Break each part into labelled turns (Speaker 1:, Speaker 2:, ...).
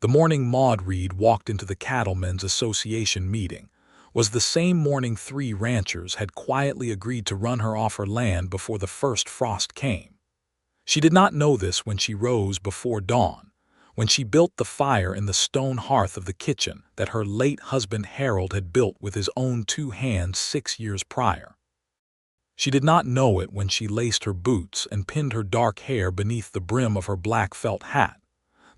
Speaker 1: The morning Maude Reed walked into the Cattlemen's Association meeting was the same morning 3 ranchers had quietly agreed to run her off her land before the first frost came. She did not know this when she rose before dawn, when she built the fire in the stone hearth of the kitchen that her late husband Harold had built with his own 2 hands 6 years prior. She did not know it when she laced her boots and pinned her dark hair beneath the brim of her black felt hat,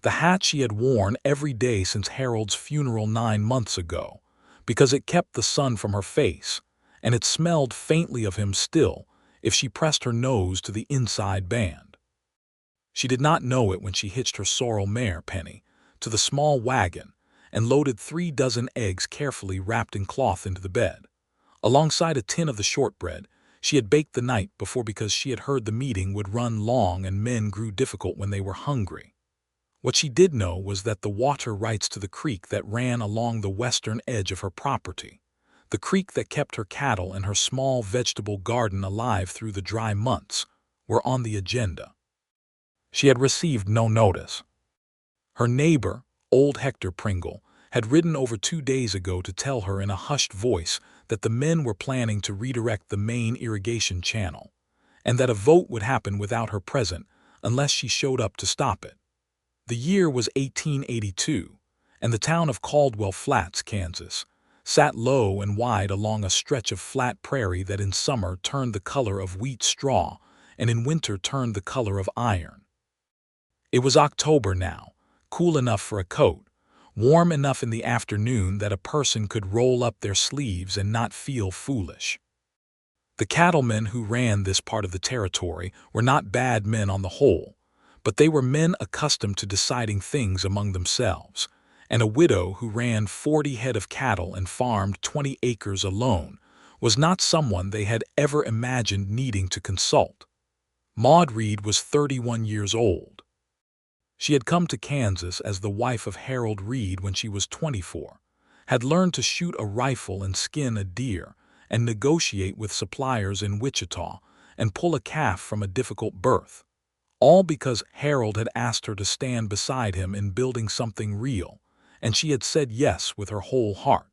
Speaker 1: the hat she had worn every day since Harold's funeral 9 months ago, because it kept the sun from her face, and it smelled faintly of him still if she pressed her nose to the inside band. She did not know it when she hitched her sorrel mare, Penny, to the small wagon and loaded 3 dozen eggs carefully wrapped in cloth into the bed, alongside a tin of the shortbread she had baked the night before because she had heard the meeting would run long and men grew difficult when they were hungry. What she did know was that the water rights to the creek that ran along the western edge of her property, the creek that kept her cattle and her small vegetable garden alive through the dry months, were on the agenda. She had received no notice. Her neighbor, old Hector Pringle, had ridden over 2 days ago to tell her in a hushed voice that the men were planning to redirect the main irrigation channel, and that a vote would happen without her present unless she showed up to stop it. The year was 1882, and the town of Caldwell Flats, Kansas, sat low and wide along a stretch of flat prairie that in summer turned the color of wheat straw and in winter turned the color of iron. It was October now, cool enough for a coat, warm enough in the afternoon that a person could roll up their sleeves and not feel foolish. The cattlemen who ran this part of the territory were not bad men on the whole, but they were men accustomed to deciding things among themselves, and a widow who ran 40 head of cattle and farmed 20 acres alone was not someone they had ever imagined needing to consult. Maude Reed was 31 years old. She had come to Kansas as the wife of Harold Reed when she was 24, had learned to shoot a rifle and skin a deer and negotiate with suppliers in Wichita and pull a calf from a difficult birth, all because Harold had asked her to stand beside him in building something real, and she had said yes with her whole heart.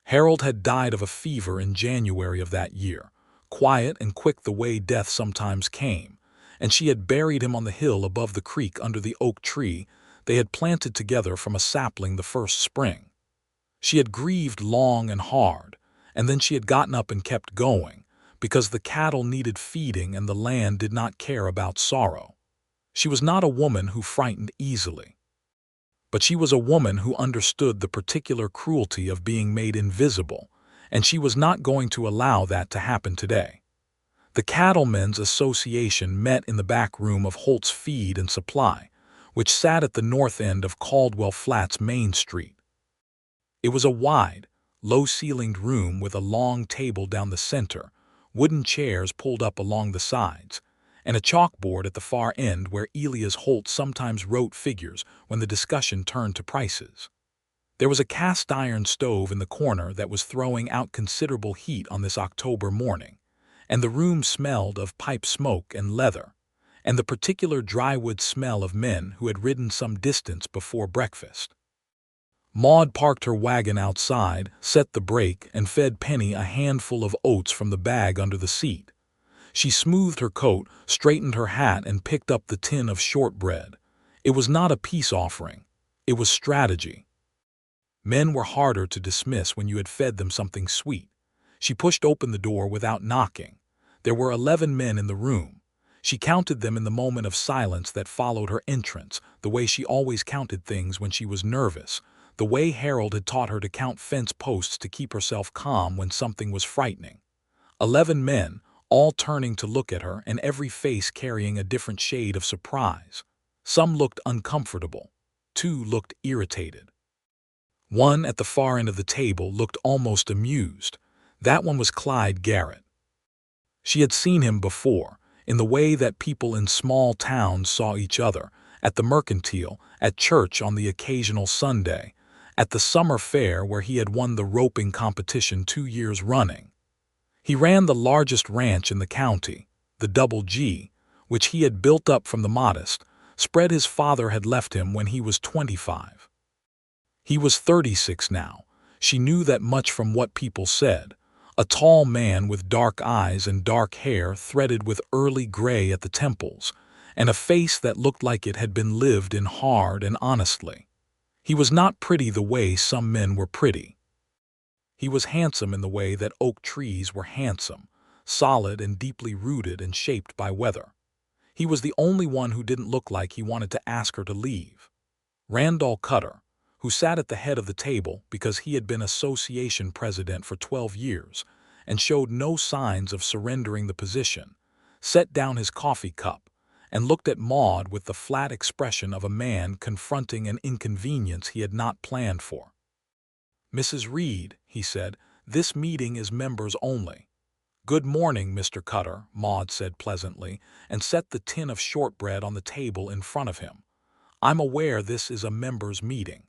Speaker 1: Harold had died of a fever in January of that year, quiet and quick the way death sometimes came, and she had buried him on the hill above the creek under the oak tree they had planted together from a sapling the first spring. She had grieved long and hard, and then she had gotten up and kept going, because the cattle needed feeding and the land did not care about sorrow. She was not a woman who frightened easily. But she was a woman who understood the particular cruelty of being made invisible, and she was not going to allow that to happen today. The Cattlemen's Association met in the back room of Holt's Feed and Supply, which sat at the north end of Caldwell Flats Main Street. It was a wide, low-ceilinged room with a long table down the center, wooden chairs pulled up along the sides, and a chalkboard at the far end where Elias Holt sometimes wrote figures when the discussion turned to prices. There was a cast-iron stove in the corner that was throwing out considerable heat on this October morning, and the room smelled of pipe smoke and leather, and the particular drywood smell of men who had ridden some distance before breakfast. Maude parked her wagon outside, set the brake, and fed Penny a handful of oats from the bag under the seat. She smoothed her coat, straightened her hat, and picked up the tin of shortbread. It was not a peace offering. It was strategy. Men were harder to dismiss when you had fed them something sweet. She pushed open the door without knocking. There were 11 men in the room. She counted them in the moment of silence that followed her entrance, the way she always counted things when she was nervous, the way Harold had taught her to count fence posts to keep herself calm when something was frightening. 11 men, all turning to look at her, and every face carrying a different shade of surprise. Some looked uncomfortable. 2 looked irritated. One at the far end of the table looked almost amused. That one was Clyde Garrett. She had seen him before, in the way that people in small towns saw each other, at the mercantile, at church on the occasional Sunday, at the summer fair where he had won the roping competition 2 years running. He ran the largest ranch in the county, the Double G, which he had built up from the modest, spread his father had left him when he was 25. He was 36 now. She knew that much from what people said. A tall man with dark eyes and dark hair threaded with early gray at the temples, and a face that looked like it had been lived in hard and honestly. He was not pretty the way some men were pretty. He was handsome in the way that oak trees were handsome, solid and deeply rooted and shaped by weather. He was the only one who didn't look like he wanted to ask her to leave. Randall Cutter, who sat at the head of the table because he had been association president for 12 years and showed no signs of surrendering the position, set down his coffee cup and looked at Maude with the flat expression of a man confronting an inconvenience he had not planned for. "Mrs. Reed," he said, "this meeting is members only." "Good morning, Mr. Cutter," Maude said pleasantly, and set the tin of shortbread on the table in front of him. "I'm aware this is a members' meeting.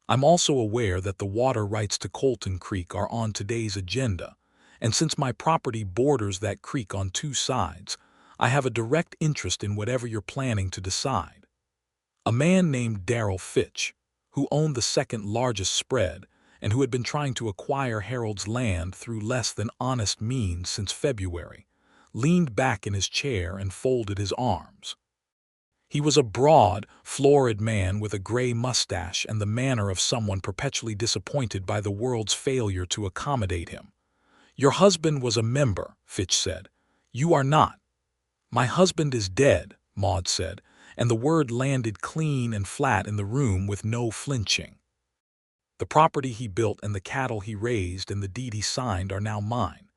Speaker 1: I'm also aware that the water rights to Colton Creek are on today's agenda, and since my property borders that creek on two sides, I have a direct interest in whatever you're planning to decide." A man named Darrell Fitch, who owned the second largest spread and who had been trying to acquire Harold's land through less than honest means since February, leaned back in his chair and folded his arms. He was a broad, florid man with a gray mustache and the manner of someone perpetually disappointed by the world's failure to accommodate him. "Your husband was a member," Fitch said. "You are not." "My husband is dead," Maude said, and the word landed clean and flat in the room with no flinching. "The property he built and the cattle he raised and the deed he signed are now mine.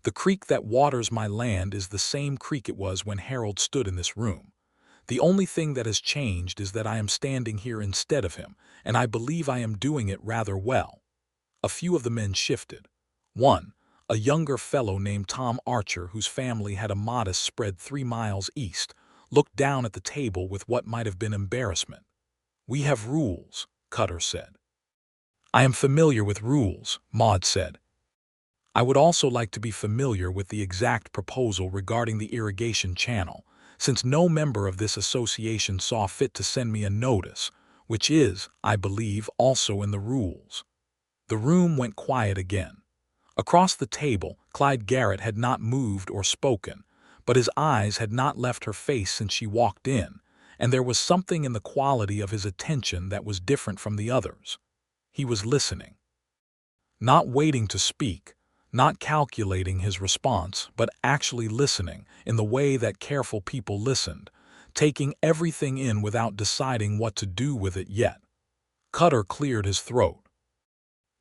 Speaker 1: The creek that waters my land is the same creek it was when Harold stood in this room. The only thing that has changed is that I am standing here instead of him, and I believe I am doing it rather well." A few of the men shifted. One, a younger fellow named Tom Archer, whose family had a modest spread 3 miles east, looked down at the table with what might have been embarrassment. "We have rules," Cutter said. "I am familiar with rules," Maude said. "I would also like to be familiar with the exact proposal regarding the irrigation channel, since no member of this association saw fit to send me a notice, which is, I believe, also in the rules." The room went quiet again. Across the table, Clyde Garrett had not moved or spoken, but his eyes had not left her face since she walked in, and there was something in the quality of his attention that was different from the others. He was listening. Not waiting to speak, not calculating his response, but actually listening in the way that careful people listened, taking everything in without deciding what to do with it yet. Cutter cleared his throat.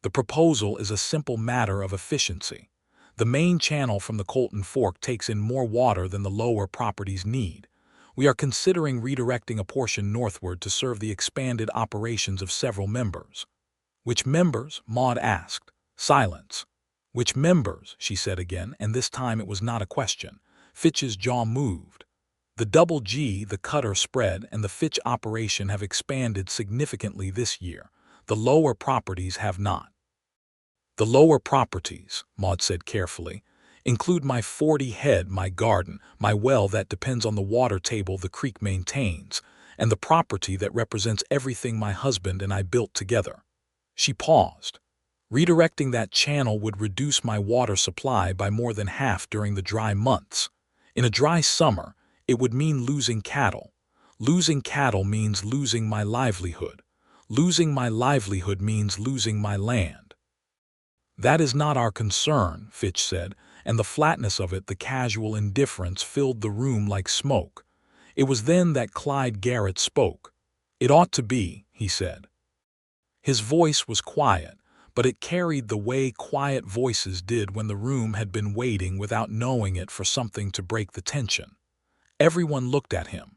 Speaker 1: "The proposal is a simple matter of efficiency. The main channel from the Colton Fork takes in more water than the lower properties need. We are considering redirecting a portion northward to serve the expanded operations of several members." "Which members?" Maude asked. Silence. "Which members?" she said again, and this time it was not a question. Fitch's jaw moved. "The Double G, the Cutter spread, and the Fitch operation have expanded significantly this year. The lower properties have not." "The lower properties," Maude said carefully, "include my 40 head, my garden, my well that depends on the water table the creek maintains, and the property that represents everything my husband and I built together." She paused. "Redirecting that channel would reduce my water supply by more than half during the dry months. In a dry summer, it would mean losing cattle. Losing cattle means losing my livelihood. Losing my livelihood means losing my land." "That is not our concern," Fitch said, and the flatness of it, the casual indifference, filled the room like smoke. It was then that Clyde Garrett spoke. "It ought to be," he said. His voice was quiet, but it carried the way quiet voices did when the room had been waiting without knowing it for something to break the tension. Everyone looked at him.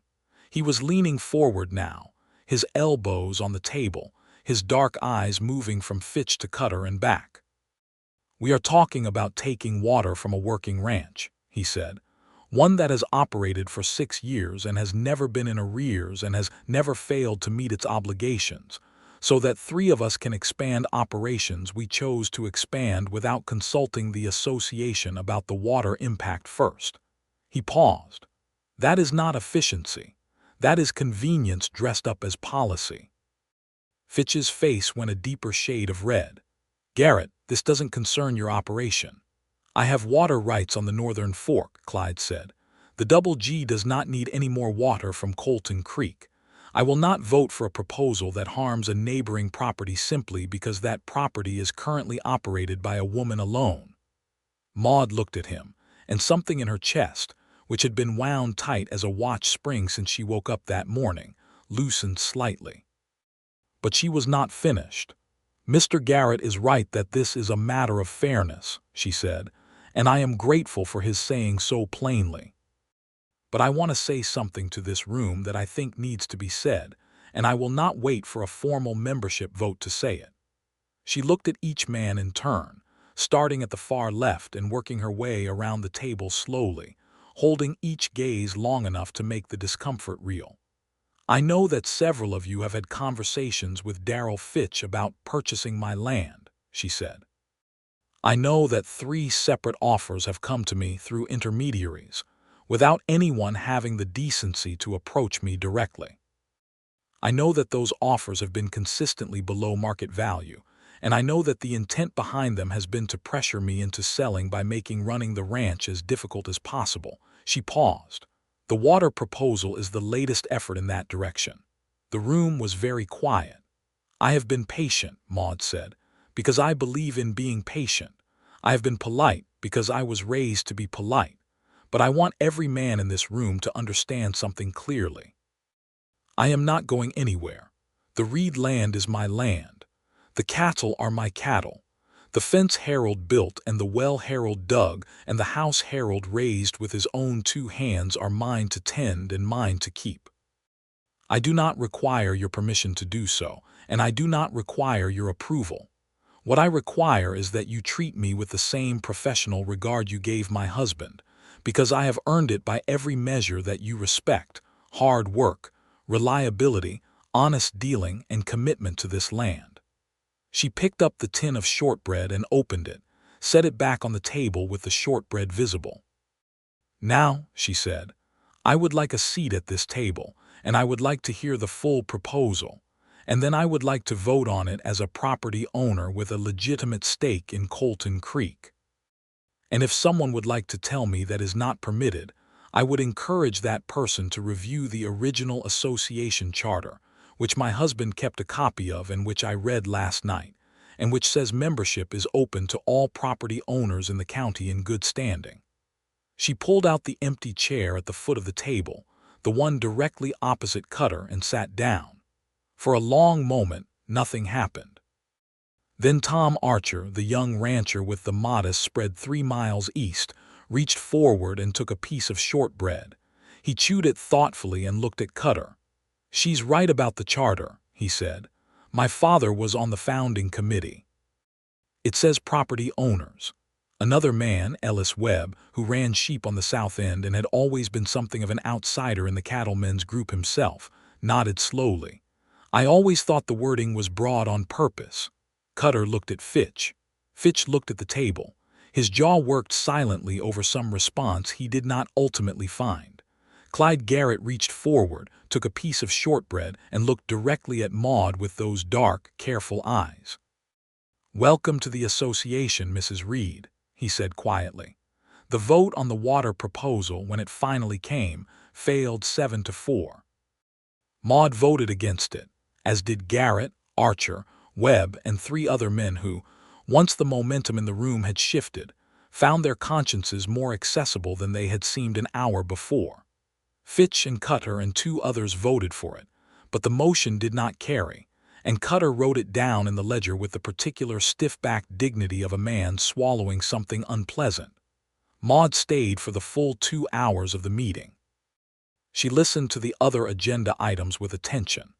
Speaker 1: He was leaning forward now, his elbows on the table, his dark eyes moving from Fitch to Cutter and back. "We are talking about taking water from a working ranch," he said, "one that has operated for 6 years and has never been in arrears and has never failed to meet its obligations. So that 3 of us can expand operations we chose to expand without consulting the association about the water impact first." He paused. "That is not efficiency. That is convenience dressed up as policy. Fitch's face went a deeper shade of red. Garrett, this doesn't concern your operation. I have water rights on the Northern Fork, Clyde said. The Double G does not need any more water from Colton Creek. I will not vote for a proposal that harms a neighboring property simply because that property is currently operated by a woman alone. Maude looked at him, and something in her chest, which had been wound tight as a watch spring since she woke up that morning, loosened slightly. But she was not finished. Mr. Garrett is right that this is a matter of fairness, she said, and I am grateful for his saying so plainly. But I want to say something to this room that I think needs to be said, and I will not wait for a formal membership vote to say it. She looked at each man in turn, starting at the far left and working her way around the table slowly, holding each gaze long enough to make the discomfort real. I know that several of you have had conversations with Darrell Fitch about purchasing my land, she said. I know that 3 separate offers have come to me through intermediaries, without anyone having the decency to approach me directly. I know that those offers have been consistently below market value, and I know that the intent behind them has been to pressure me into selling by making running the ranch as difficult as possible. She paused. The water proposal is the latest effort in that direction. The room was very quiet. I have been patient, Maude said, because I believe in being patient. I have been polite because I was raised to be polite. But I want every man in this room to understand something clearly. I am not going anywhere. The Reed land is my land. The cattle are my cattle. The fence Harold built and the well Harold dug and the house Harold raised with his own 2 hands are mine to tend and mine to keep. I do not require your permission to do so, and I do not require your approval. What I require is that you treat me with the same professional regard you gave my husband, because I have earned it by every measure that you respect, hard work, reliability, honest dealing, and commitment to this land. She picked up the tin of shortbread and opened it, set it back on the table with the shortbread visible. Now, she said, I would like a seat at this table, and I would like to hear the full proposal, and then I would like to vote on it as a property owner with a legitimate stake in Colton Creek. And if someone would like to tell me that is not permitted, I would encourage that person to review the original association charter, which my husband kept a copy of and which I read last night, and which says membership is open to all property owners in the county in good standing. She pulled out the empty chair at the foot of the table, the one directly opposite Cutter, and sat down. For a long moment, nothing happened. Then Tom Archer, the young rancher with the modest spread 3 miles east, reached forward and took a piece of shortbread. He chewed it thoughtfully and looked at Cutter. She's right about the charter, he said. My father was on the founding committee. It says property owners. Another man, Ellis Webb, who ran sheep on the south end and had always been something of an outsider in the cattlemen's group himself, nodded slowly. I always thought the wording was broad on purpose. Cutter looked at Fitch. Fitch looked at the table. His jaw worked silently over some response he did not ultimately find. Clyde Garrett reached forward, took a piece of shortbread, and looked directly at Maude with those dark, careful eyes. Welcome to the association, Mrs. Reed, he said quietly. The vote on the water proposal, when it finally came, failed 7-4. Maude voted against it, as did Garrett, Archer, Webb, and 3 other men who, once the momentum in the room had shifted, found their consciences more accessible than they had seemed an hour before. Fitch and Cutter and 2 others voted for it, but the motion did not carry, and Cutter wrote it down in the ledger with the particular stiff-backed dignity of a man swallowing something unpleasant. Maude stayed for the full 2 hours of the meeting. She listened to the other agenda items with attention,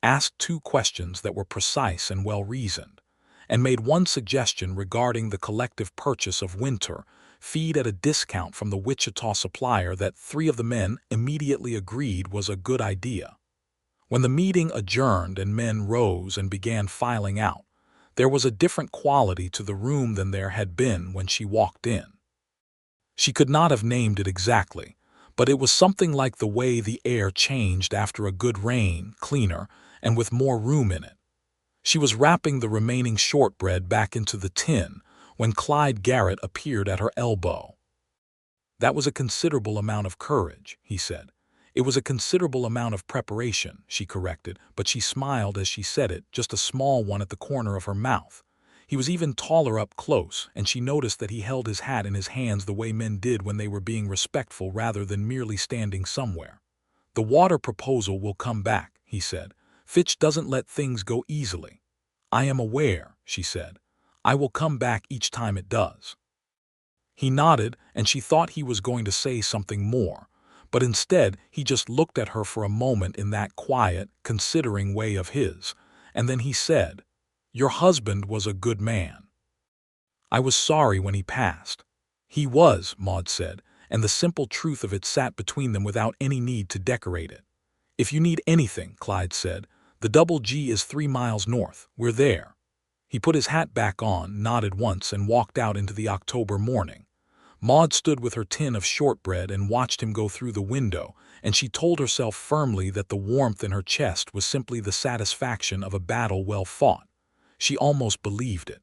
Speaker 1: asked 2 questions that were precise and well-reasoned, and made one suggestion regarding the collective purchase of winter feed at a discount from the Wichita supplier that 3 of the men immediately agreed was a good idea. When the meeting adjourned and men rose and began filing out, there was a different quality to the room than there had been when she walked in. She could not have named it exactly, but it was something like the way the air changed after a good rain, cleaner, and with more room in it. She was wrapping the remaining shortbread back into the tin when Clyde Garrett appeared at her elbow. "That was a considerable amount of courage," he said. "It was a considerable amount of preparation," she corrected, but she smiled as she said it, just a small one at the corner of her mouth. He was even taller up close, and she noticed that he held his hat in his hands the way men did when they were being respectful rather than merely standing somewhere. "The water proposal will come back," he said. "Fitch doesn't let things go easily." "I am aware," she said. "I will come back each time it does." He nodded, and she thought he was going to say something more, but instead he just looked at her for a moment in that quiet, considering way of his, and then he said, "Your husband was a good man. I was sorry when he passed." "He was," Maude said, and the simple truth of it sat between them without any need to decorate it. "If you need anything," Clyde said, "the Double G is 3 miles north. We're there." He put his hat back on, nodded once, and walked out into the October morning. Maude stood with her tin of shortbread and watched him go through the window, and she told herself firmly that the warmth in her chest was simply the satisfaction of a battle well fought. She almost believed it.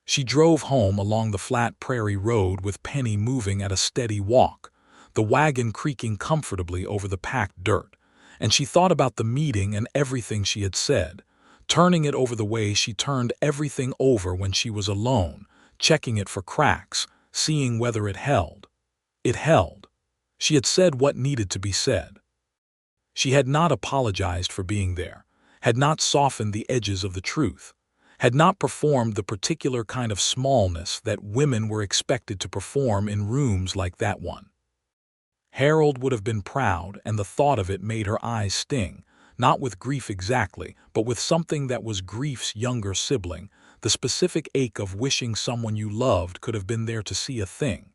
Speaker 1: She drove home along the flat prairie road with Penny moving at a steady walk, the wagon creaking comfortably over the packed dirt, and she thought about the meeting and everything she had said, turning it over the way she turned everything over when she was alone, checking it for cracks, seeing whether it held. It held. She had said what needed to be said. She had not apologized for being there, had not softened the edges of the truth, had not performed the particular kind of smallness that women were expected to perform in rooms like that one. Harold would have been proud, and the thought of it made her eyes sting, not with grief exactly, but with something that was grief's younger sibling, the specific ache of wishing someone you loved could have been there to see a thing.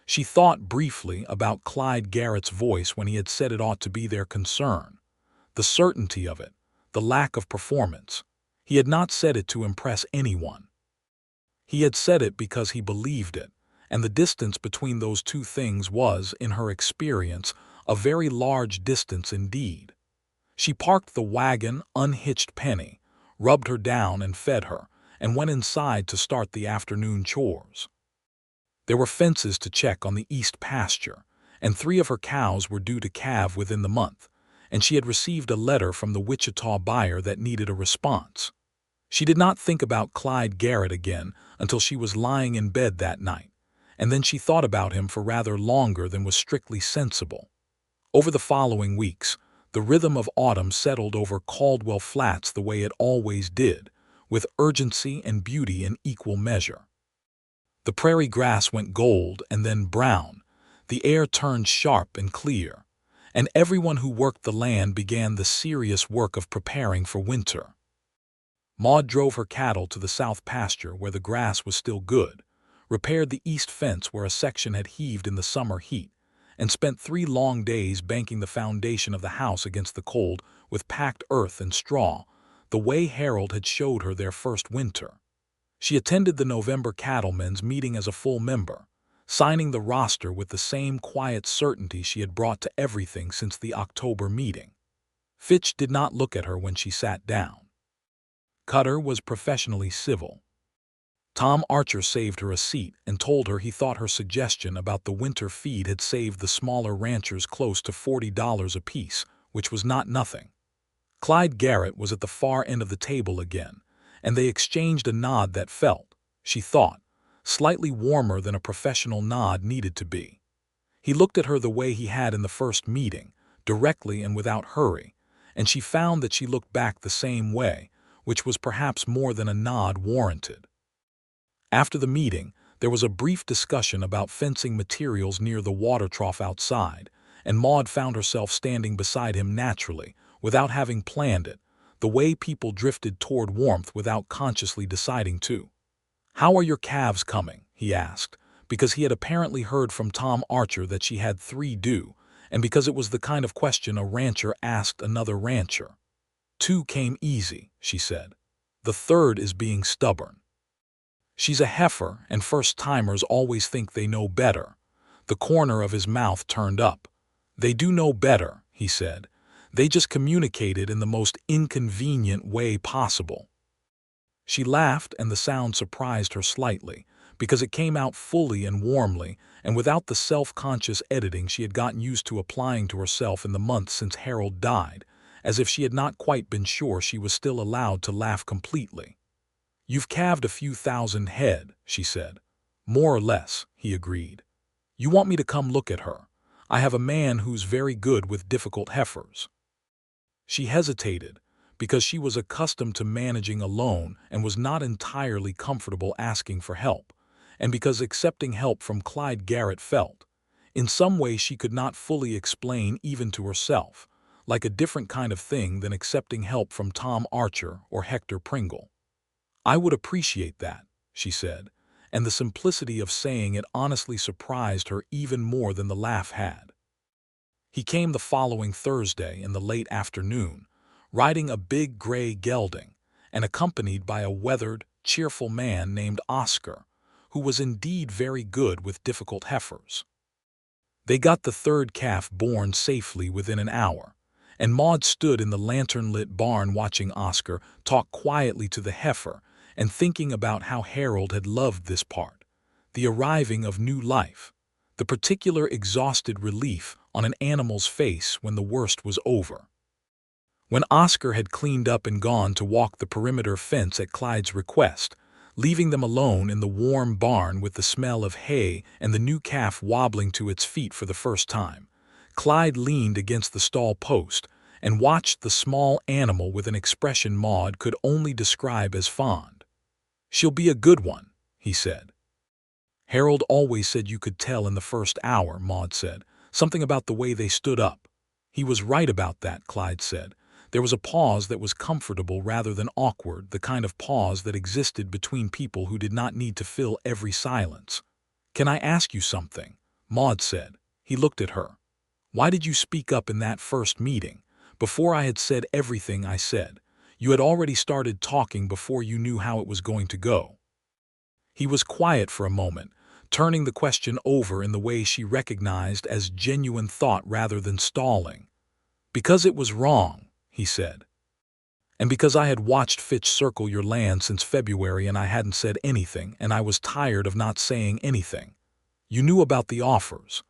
Speaker 1: She thought briefly about Clyde Garrett's voice when he had said it ought to be their concern. The certainty of it, the lack of performance. He had not said it to impress anyone. He had said it because he believed it, and the distance between those two things was, in her experience, a very large distance indeed. She parked the wagon, unhitched Penny, rubbed her down and fed her, and went inside to start the afternoon chores. There were fences to check on the east pasture, and 3 of her cows were due to calve within the month, and she had received a letter from the Wichita buyer that needed a response. She did not think about Clyde Garrett again until she was lying in bed that night, and then she thought about him for rather longer than was strictly sensible. Over the following weeks, the rhythm of autumn settled over Caldwell Flats the way it always did, with urgency and beauty in equal measure. The prairie grass went gold and then brown, the air turned sharp and clear, and everyone who worked the land began the serious work of preparing for winter. Maude drove her cattle to the south pasture where the grass was still good, repaired the east fence where a section had heaved in the summer heat, and spent 3 long days banking the foundation of the house against the cold with packed earth and straw, the way Harold had showed her their first winter. She attended the November Cattlemen's meeting as a full member, signing the roster with the same quiet certainty she had brought to everything since the October meeting. Fitch did not look at her when she sat down. Cutter was professionally civil. Tom Archer saved her a seat and told her he thought her suggestion about the winter feed had saved the smaller ranchers close to $40 apiece, which was not nothing. Clyde Garrett was at the far end of the table again, and they exchanged a nod that felt, she thought, slightly warmer than a professional nod needed to be. He looked at her the way he had in the first meeting, directly and without hurry, and she found that she looked back the same way, which was perhaps more than a nod warranted. After the meeting, there was a brief discussion about fencing materials near the water trough outside, and Maude found herself standing beside him naturally, without having planned it, the way people drifted toward warmth without consciously deciding to. "How are your calves coming?" he asked, because he had apparently heard from Tom Archer that she had 3 due, and because it was the kind of question a rancher asked another rancher. "2 came easy," she said. "The 3rd is being stubborn. She's a heifer, and first-timers always think they know better. The corner of his mouth turned up. "They do know better," he said. "They just communicated in the most inconvenient way possible." She laughed, and the sound surprised her slightly, because it came out fully and warmly, and without the self-conscious editing she had gotten used to applying to herself in the months since Harold died, as if she had not quite been sure she was still allowed to laugh completely. "You've calved a few thousand head," she said. "More or less," he agreed. "You want me to come look at her? I have a man who's very good with difficult heifers." She hesitated, because she was accustomed to managing alone and was not entirely comfortable asking for help, and because accepting help from Clyde Garrett felt, in some way she could not fully explain even to herself, like a different kind of thing than accepting help from Tom Archer or Hector Pringle. "I would appreciate that," she said, and the simplicity of saying it honestly surprised her even more than the laugh had. He came the following Thursday in the late afternoon, riding a big gray gelding, and accompanied by a weathered, cheerful man named Oscar, who was indeed very good with difficult heifers. They got the third calf born safely within an hour, and Maude stood in the lantern-lit barn watching Oscar talk quietly to the heifer and thinking about how Harold had loved this part, the arriving of new life, the particular exhausted relief on an animal's face when the worst was over. When Oscar had cleaned up and gone to walk the perimeter fence at Clyde's request, leaving them alone in the warm barn with the smell of hay and the new calf wobbling to its feet for the first time, Clyde leaned against the stall post and watched the small animal with an expression Maude could only describe as fond. "She'll be a good one," he said. "Harold always said you could tell in the first hour," Maude said. "Something about the way they stood up." "He was right about that," Clyde said. There was a pause that was comfortable rather than awkward, the kind of pause that existed between people who did not need to fill every silence. "Can I ask you something?" Maude said. He looked at her. "Why did you speak up in that first meeting, before I had said everything I said? You had already started talking before you knew how it was going to go." He was quiet for a moment, turning the question over in the way she recognized as genuine thought rather than stalling. "Because it was wrong," he said. "And because I had watched Fitch circle your land since February and I hadn't said anything, and I was tired of not saying anything. You knew about the offers.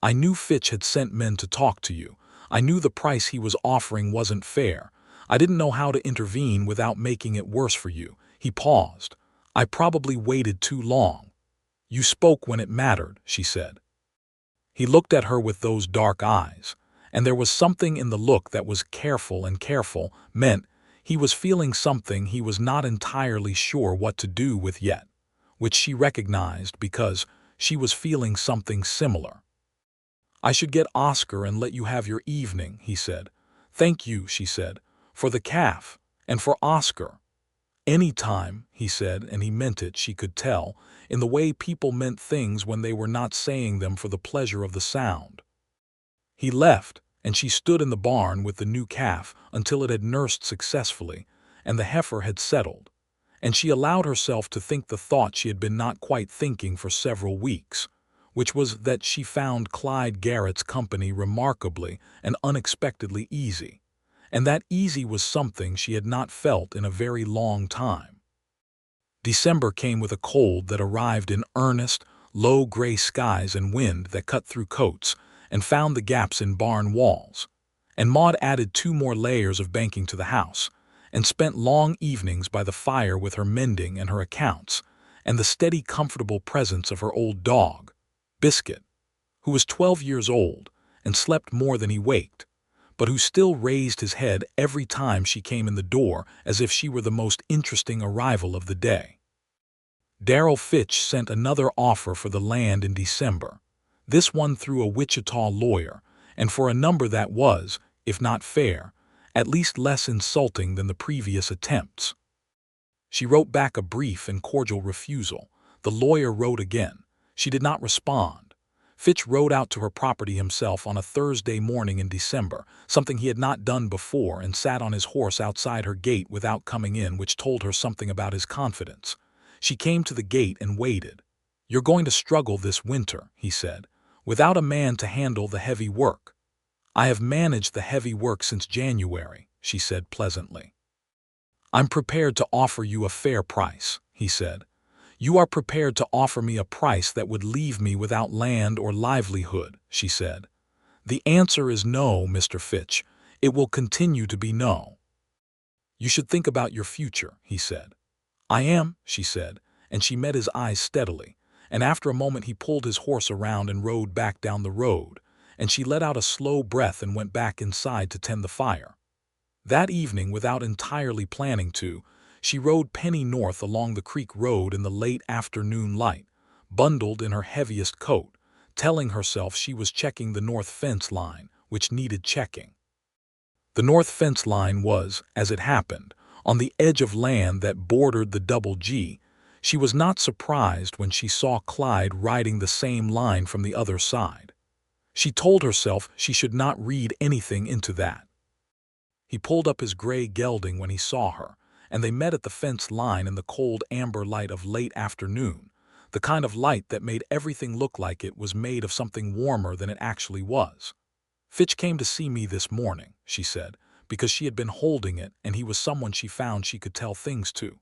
Speaker 1: I knew Fitch had sent men to talk to you. I knew the price he was offering wasn't fair. I didn't know how to intervene without making it worse for you." He paused. "I probably waited too long." "You spoke when it mattered," she said. He looked at her with those dark eyes, and there was something in the look that was careful, and careful meant he was feeling something he was not entirely sure what to do with yet, which she recognized because she was feeling something similar. "I should get Oscar and let you have your evening," he said. "Thank you," she said, "for the calf, and for Oscar." "Any time," he said, and he meant it, she could tell, in the way people meant things when they were not saying them for the pleasure of the sound. He left, and she stood in the barn with the new calf until it had nursed successfully, and the heifer had settled, and she allowed herself to think the thought she had been not quite thinking for several weeks, which was that she found Clyde Garrett's company remarkably and unexpectedly easy, and that easy was something she had not felt in a very long time. December came with a cold that arrived in earnest, low gray skies and wind that cut through coats and found the gaps in barn walls, and Maude added 2 more layers of banking to the house, and spent long evenings by the fire with her mending and her accounts, and the steady, comfortable presence of her old dog, Biscuit, who was 12 years old and slept more than he waked, but who still raised his head every time she came in the door as if she were the most interesting arrival of the day. Darrell Fitch sent another offer for the land in December, this one through a Wichita lawyer, and for a number that was, if not fair, at least less insulting than the previous attempts. She wrote back a brief and cordial refusal. The lawyer wrote again. She did not respond. Fitch rode out to her property himself on a Thursday morning in December, something he had not done before, and sat on his horse outside her gate without coming in, which told her something about his confidence. She came to the gate and waited. "You're going to struggle this winter," he said, without a man to handle the heavy work. I have managed the heavy work since January, she said pleasantly. I'm prepared to offer you a fair price, he said. You are prepared to offer me a price that would leave me without land or livelihood, she said. The answer is no, Mr. Fitch. It will continue to be no. You should think about your future, he said. I am, she said, and she met his eyes steadily, and after a moment he pulled his horse around and rode back down the road, and she let out a slow breath and went back inside to tend the fire. That evening, without entirely planning to, she rode Penny north along the creek road in the late afternoon light, bundled in her heaviest coat, telling herself she was checking the north fence line, which needed checking. The north fence line was, as it happened, on the edge of land that bordered the Double G. She was not surprised when she saw Clyde riding the same line from the other side. She told herself she should not read anything into that. He pulled up his gray gelding when he saw her, and they met at the fence line in the cold amber light of late afternoon, the kind of light that made everything look like it was made of something warmer than it actually was. Fitch came to see me this morning, she said, because she had been holding it and he was someone she found she could tell things to.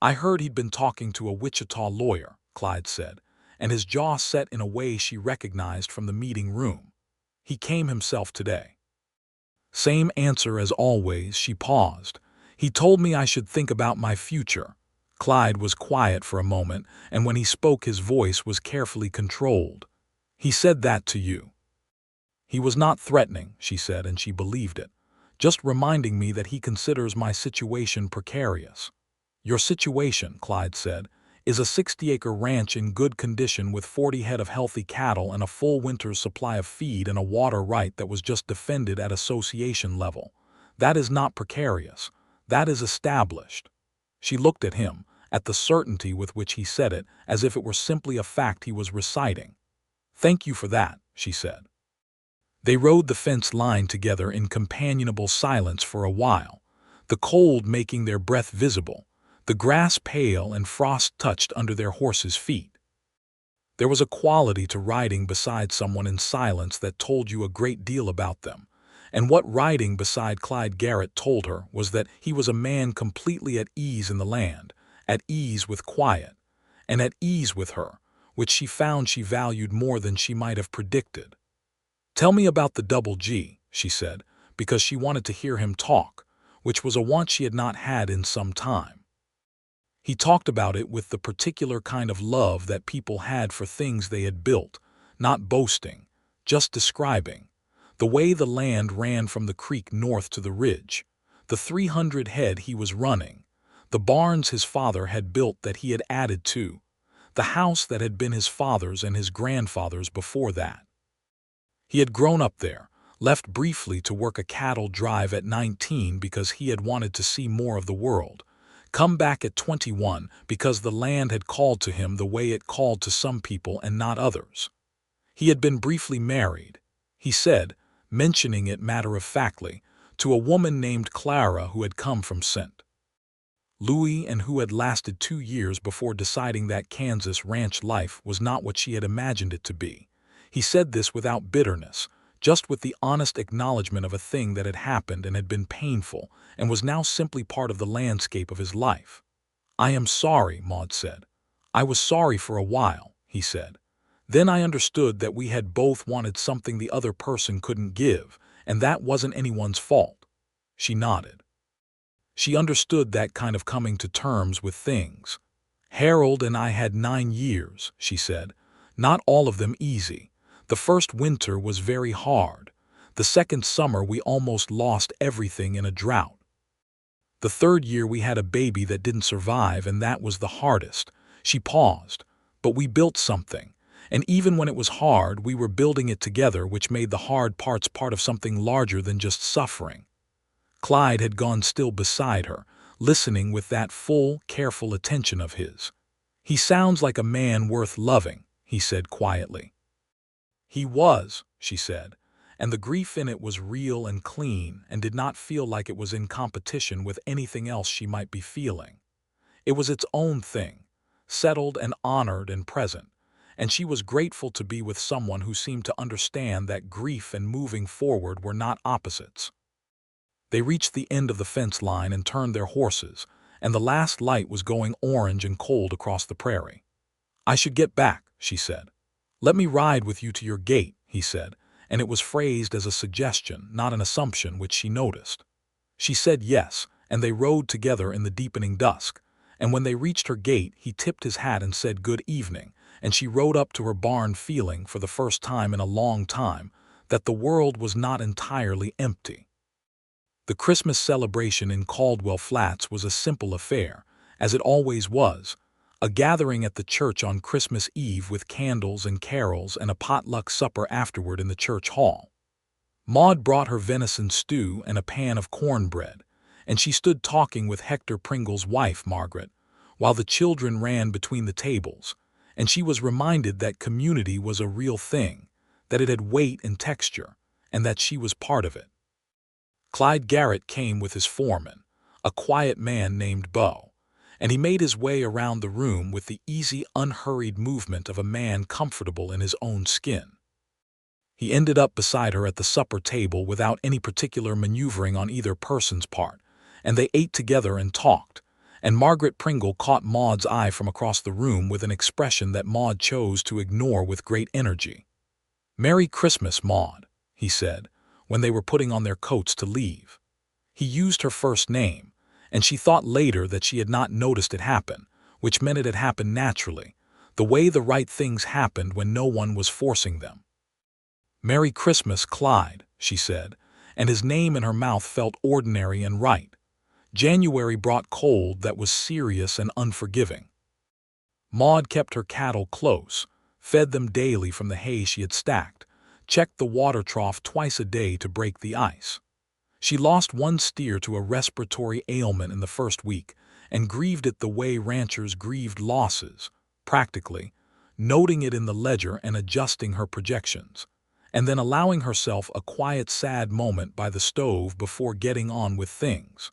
Speaker 1: I heard he'd been talking to a Wichita lawyer, Clyde said, and his jaw set in a way she recognized from the meeting room. He came himself today. Same answer as always, she paused. He told me I should think about my future. Clyde was quiet for a moment, and when he spoke his voice was carefully controlled. He said that to you. He was not threatening, she said, and she believed it, just reminding me that he considers my situation precarious. Your situation, Clyde said, is a 60-acre ranch in good condition with 40 head of healthy cattle and a full winter's supply of feed and a water right that was just defended at association level. That is not precarious. That is established. She looked at him, at the certainty with which he said it, as if it were simply a fact he was reciting. Thank you for that, she said. They rode the fence line together in companionable silence for a while, the cold making their breath visible, the grass pale and frost-touched under their horses' feet. There was a quality to riding beside someone in silence that told you a great deal about them, and what riding beside Clyde Garrett told her was that he was a man completely at ease in the land, at ease with quiet, and at ease with her, which she found she valued more than she might have predicted. Tell me about the Double G, she said, because she wanted to hear him talk, which was a want she had not had in some time. He talked about it with the particular kind of love that people had for things they had built, not boasting, just describing. The way the land ran from the creek north to the ridge, the 300 head he was running, the barns his father had built that he had added to, the house that had been his father's and his grandfather's before that. He had grown up there, left briefly to work a cattle drive at 19 because he had wanted to see more of the world, come back at 21 because the land had called to him the way it called to some people and not others. He had been briefly married, he said, mentioning it matter-of-factly, to a woman named Clara who had come from St. Louis and who had lasted 2 years before deciding that Kansas ranch life was not what she had imagined it to be. He said this without bitterness, just with the honest acknowledgement of a thing that had happened and had been painful and was now simply part of the landscape of his life. I am sorry, Maude said. I was sorry for a while, he said. Then I understood that we had both wanted something the other person couldn't give, and that wasn't anyone's fault. She nodded. She understood that kind of coming to terms with things. Harold and I had 9 years, she said, not all of them easy. The first winter was very hard. The second summer we almost lost everything in a drought. The third year we had a baby that didn't survive, and that was the hardest. She paused. But we built something, and even when it was hard, we were building it together, which made the hard parts part of something larger than just suffering. Clyde had gone still beside her, listening with that full, careful attention of his. He sounds like a man worth loving, he said quietly. He was, she said, and the grief in it was real and clean and did not feel like it was in competition with anything else she might be feeling. It was its own thing, settled and honored and present, and she was grateful to be with someone who seemed to understand that grief and moving forward were not opposites. They reached the end of the fence line and turned their horses, and the last light was going orange and cold across the prairie. "I should get back," she said. "Let me ride with you to your gate," he said, and it was phrased as a suggestion, not an assumption, which she noticed. She said yes, and they rode together in the deepening dusk, and when they reached her gate he tipped his hat and said good evening, and she rode up to her barn feeling, for the first time in a long time, that the world was not entirely empty. The Christmas celebration in Caldwell Flats was a simple affair, as it always was, a gathering at the church on Christmas Eve with candles and carols and a potluck supper afterward in the church hall. Maude brought her venison stew and a pan of cornbread, and she stood talking with Hector Pringle's wife, Margaret, while the children ran between the tables, and she was reminded that community was a real thing, that it had weight and texture, and that she was part of it. Clyde Garrett came with his foreman, a quiet man named Beau, and he made his way around the room with the easy, unhurried movement of a man comfortable in his own skin. He ended up beside her at the supper table without any particular maneuvering on either person's part, and they ate together and talked, and Margaret Pringle caught Maude's eye from across the room with an expression that Maude chose to ignore with great energy. "Merry Christmas, Maude," he said, when they were putting on their coats to leave. He used her first name, and she thought later that she had not noticed it happen, which meant it had happened naturally, the way the right things happened when no one was forcing them. "Merry Christmas, Clyde," she said, and his name in her mouth felt ordinary and right. January brought cold that was serious and unforgiving. Maude kept her cattle close, fed them daily from the hay she had stacked, checked the water trough twice a day to break the ice. She lost one steer to a respiratory ailment in the first week, and grieved it the way ranchers grieved losses, practically, noting it in the ledger and adjusting her projections, and then allowing herself a quiet, sad moment by the stove before getting on with things.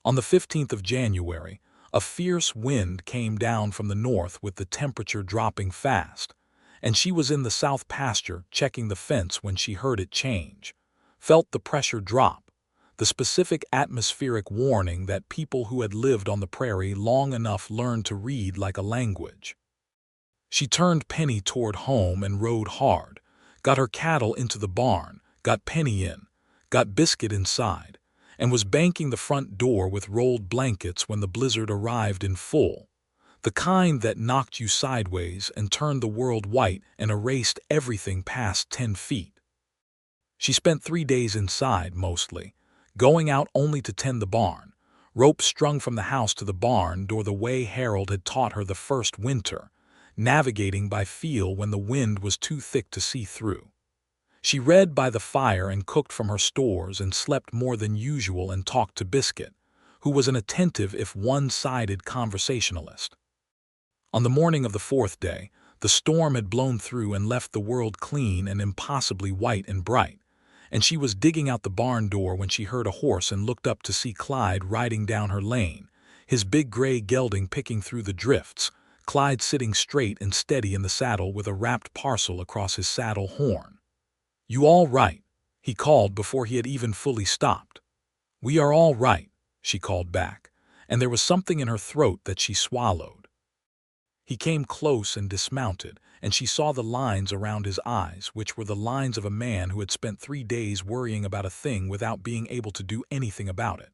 Speaker 1: On the 15th of January, a fierce wind came down from the north with the temperature dropping fast, and she was in the south pasture checking the fence when she heard it change, felt the pressure drop, the specific atmospheric warning that people who had lived on the prairie long enough learned to read like a language. She turned Penny toward home and rode hard, got her cattle into the barn, got Penny in, got Biscuit inside, and was banking the front door with rolled blankets when the blizzard arrived in full, the kind that knocked you sideways and turned the world white and erased everything past 10 feet. She spent 3 days inside, mostly, going out only to tend the barn, ropes strung from the house to the barn door the way Harold had taught her the first winter, navigating by feel when the wind was too thick to see through. She read by the fire and cooked from her stores and slept more than usual and talked to Biscuit, who was an attentive if one-sided conversationalist. On the morning of the 4th day, the storm had blown through and left the world clean and impossibly white and bright, and she was digging out the barn door when she heard a horse and looked up to see Clyde riding down her lane, his big gray gelding picking through the drifts, Clyde sitting straight and steady in the saddle with a wrapped parcel across his saddle horn. "You all right?" he called before he had even fully stopped. "We are all right," she called back, and there was something in her throat that she swallowed. He came close and dismounted, and she saw the lines around his eyes, which were the lines of a man who had spent 3 days worrying about a thing without being able to do anything about it.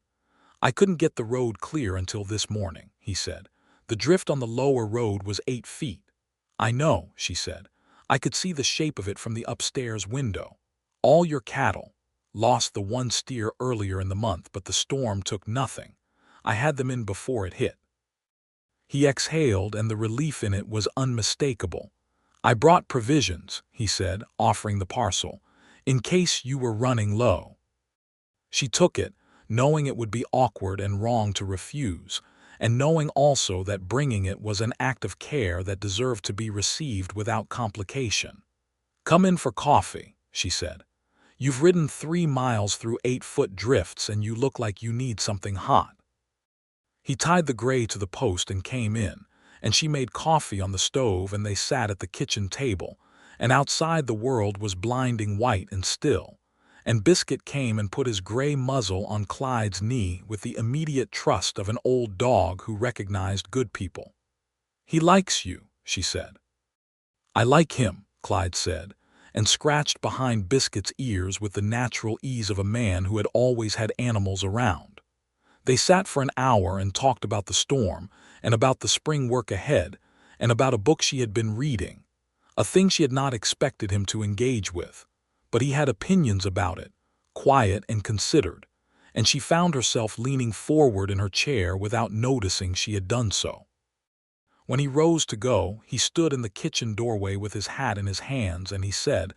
Speaker 1: "I couldn't get the road clear until this morning," he said. "The drift on the lower road was 8 feet. "I know," she said. "I could see the shape of it from the upstairs window. All your cattle. Lost the 1 steer earlier in the month, but the storm took nothing. I had them in before it hit." He exhaled, and the relief in it was unmistakable. "I brought provisions," he said, offering the parcel, "in case you were running low." She took it, knowing it would be awkward and wrong to refuse, and knowing also that bringing it was an act of care that deserved to be received without complication. "Come in for coffee," she said. "You've ridden 3 miles through 8-foot drifts and you look like you need something hot." He tied the gray to the post and came in, and she made coffee on the stove and they sat at the kitchen table, and outside the world was blinding white and still, and Biscuit came and put his gray muzzle on Clyde's knee with the immediate trust of an old dog who recognized good people. "He likes you," she said. "I like him," Clyde said, and scratched behind Biscuit's ears with the natural ease of a man who had always had animals around. They sat for an hour and talked about the storm, and about the spring work ahead, and about a book she had been reading, a thing she had not expected him to engage with. But he had opinions about it, quiet and considered, and she found herself leaning forward in her chair without noticing she had done so. When he rose to go, he stood in the kitchen doorway with his hat in his hands, and he said,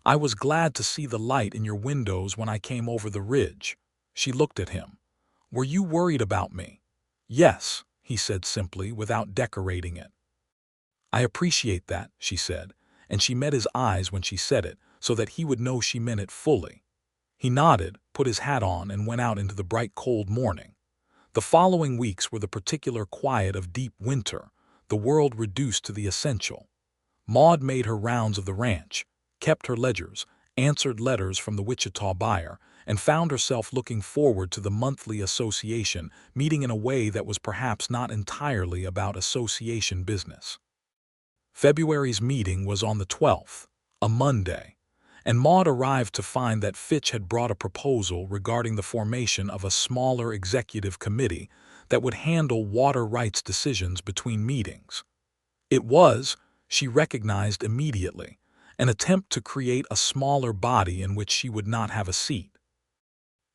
Speaker 1: "I was glad to see the light in your windows when I came over the ridge." She looked at him. "Were you worried about me?" "Yes," he said simply, without decorating it. "I appreciate that," she said, and she met his eyes when she said it, so that he would know she meant it fully. He nodded, put his hat on, and went out into the bright cold morning. The following weeks were the particular quiet of deep winter, the world reduced to the essential. Maude made her rounds of the ranch, kept her ledgers, answered letters from the Wichita buyer, and found herself looking forward to the monthly association meeting in a way that was perhaps not entirely about association business. February's meeting was on the 12th, a Monday, and Maude arrived to find that Fitch had brought a proposal regarding the formation of a smaller executive committee that would handle water rights decisions between meetings. It was, she recognized immediately, an attempt to create a smaller body in which she would not have a seat.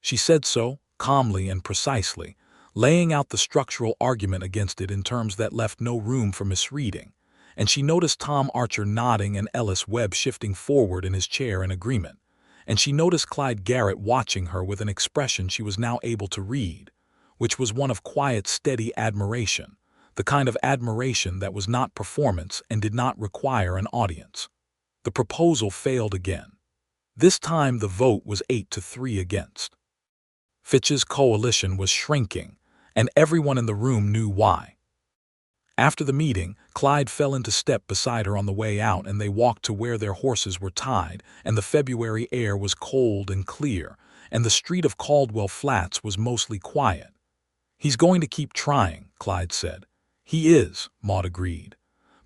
Speaker 1: She said so, calmly and precisely, laying out the structural argument against it in terms that left no room for misreading, and she noticed Tom Archer nodding and Ellis Webb shifting forward in his chair in agreement, and she noticed Clyde Garrett watching her with an expression she was now able to read, which was one of quiet, steady admiration, the kind of admiration that was not performance and did not require an audience. The proposal failed again. This time the vote was 8-3 against. Fitch's coalition was shrinking, and everyone in the room knew why. After the meeting, Clyde fell into step beside her on the way out, and they walked to where their horses were tied, and the February air was cold and clear, and the street of Caldwell Flats was mostly quiet. "He's going to keep trying," Clyde said. "He is," Maude agreed.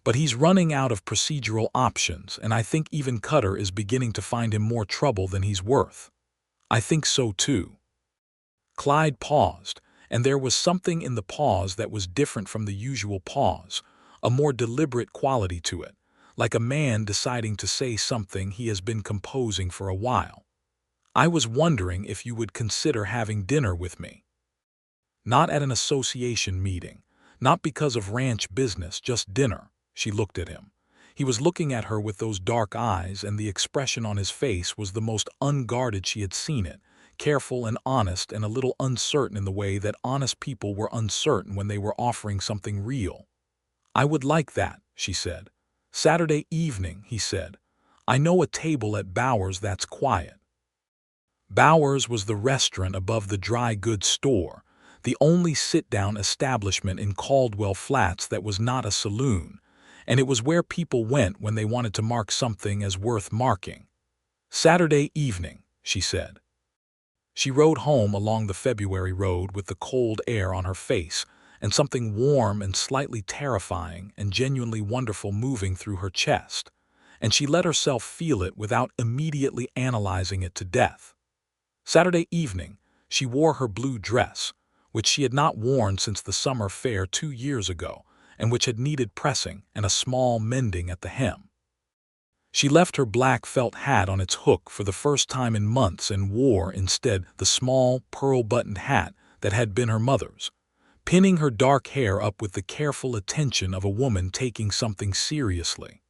Speaker 1: "But he's running out of procedural options, and I think even Cutter is beginning to find him more trouble than he's worth." "I think so too." Clyde paused, and there was something in the pause that was different from the usual pause, a more deliberate quality to it, like a man deciding to say something he has been composing for a while. "I was wondering if you would consider having dinner with me." "Not at an association meeting, not because of ranch business, just dinner." She looked at him. He was looking at her with those dark eyes, and the expression on his face was the most unguarded she had seen it, careful and honest and a little uncertain in the way that honest people were uncertain when they were offering something real. "I would like that," she said. "Saturday evening," he said. "I know a table at Bowers that's quiet." Bowers was the restaurant above the dry goods store, the only sit-down establishment in Caldwell Flats that was not a saloon, and it was where people went when they wanted to mark something as worth marking. "Saturday evening," she said. She rode home along the February road with the cold air on her face and something warm and slightly terrifying and genuinely wonderful moving through her chest, and she let herself feel it without immediately analyzing it to death. Saturday evening, she wore her blue dress, which she had not worn since the summer fair 2 years ago, and which had needed pressing and a small mending at the hem. She left her black felt hat on its hook for the first time in months and wore instead the small, pearl-buttoned hat that had been her mother's, pinning her dark hair up with the careful attention of a woman taking something seriously.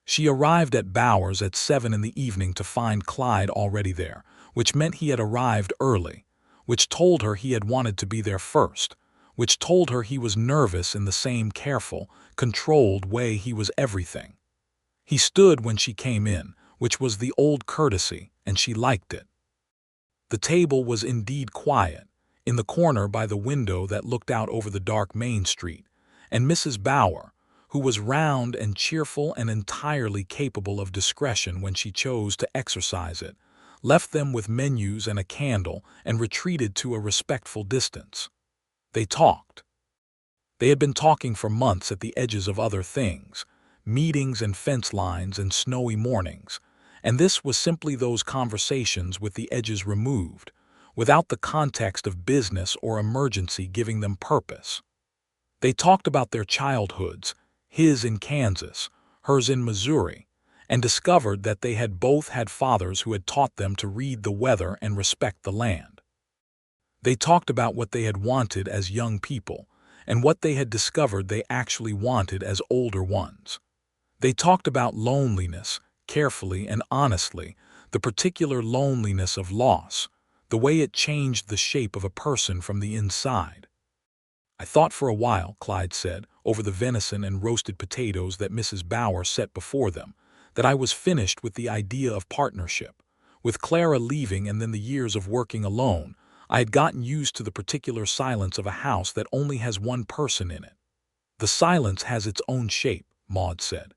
Speaker 1: She arrived at Bowers at 7 in the evening to find Clyde already there, which meant he had arrived early, which told her he had wanted to be there first, which told her he was nervous in the same careful, controlled way he was everything. He stood when she came in, which was the old courtesy, and she liked it. The table was indeed quiet, in the corner by the window that looked out over the dark Main Street, and Mrs. Bower, who was round and cheerful and entirely capable of discretion when she chose to exercise it, left them with menus and a candle and retreated to a respectful distance. They talked. They had been talking for months at the edges of other things, meetings and fence lines and snowy mornings, and this was simply those conversations with the edges removed, without the context of business or emergency giving them purpose. They talked about their childhoods, his in Kansas, hers in Missouri, and discovered that they had both had fathers who had taught them to read the weather and respect the land. They talked about what they had wanted as young people, and what they had discovered they actually wanted as older ones. They talked about loneliness, carefully and honestly, the particular loneliness of loss, the way it changed the shape of a person from the inside. "I thought for a while," Clyde said, over the venison and roasted potatoes that Mrs. Bower set before them, "that I was finished with the idea of partnership. With Clara leaving and then the years of working alone, I had gotten used to the particular silence of a house that only has one person in it." "The silence has its own shape," Maude said.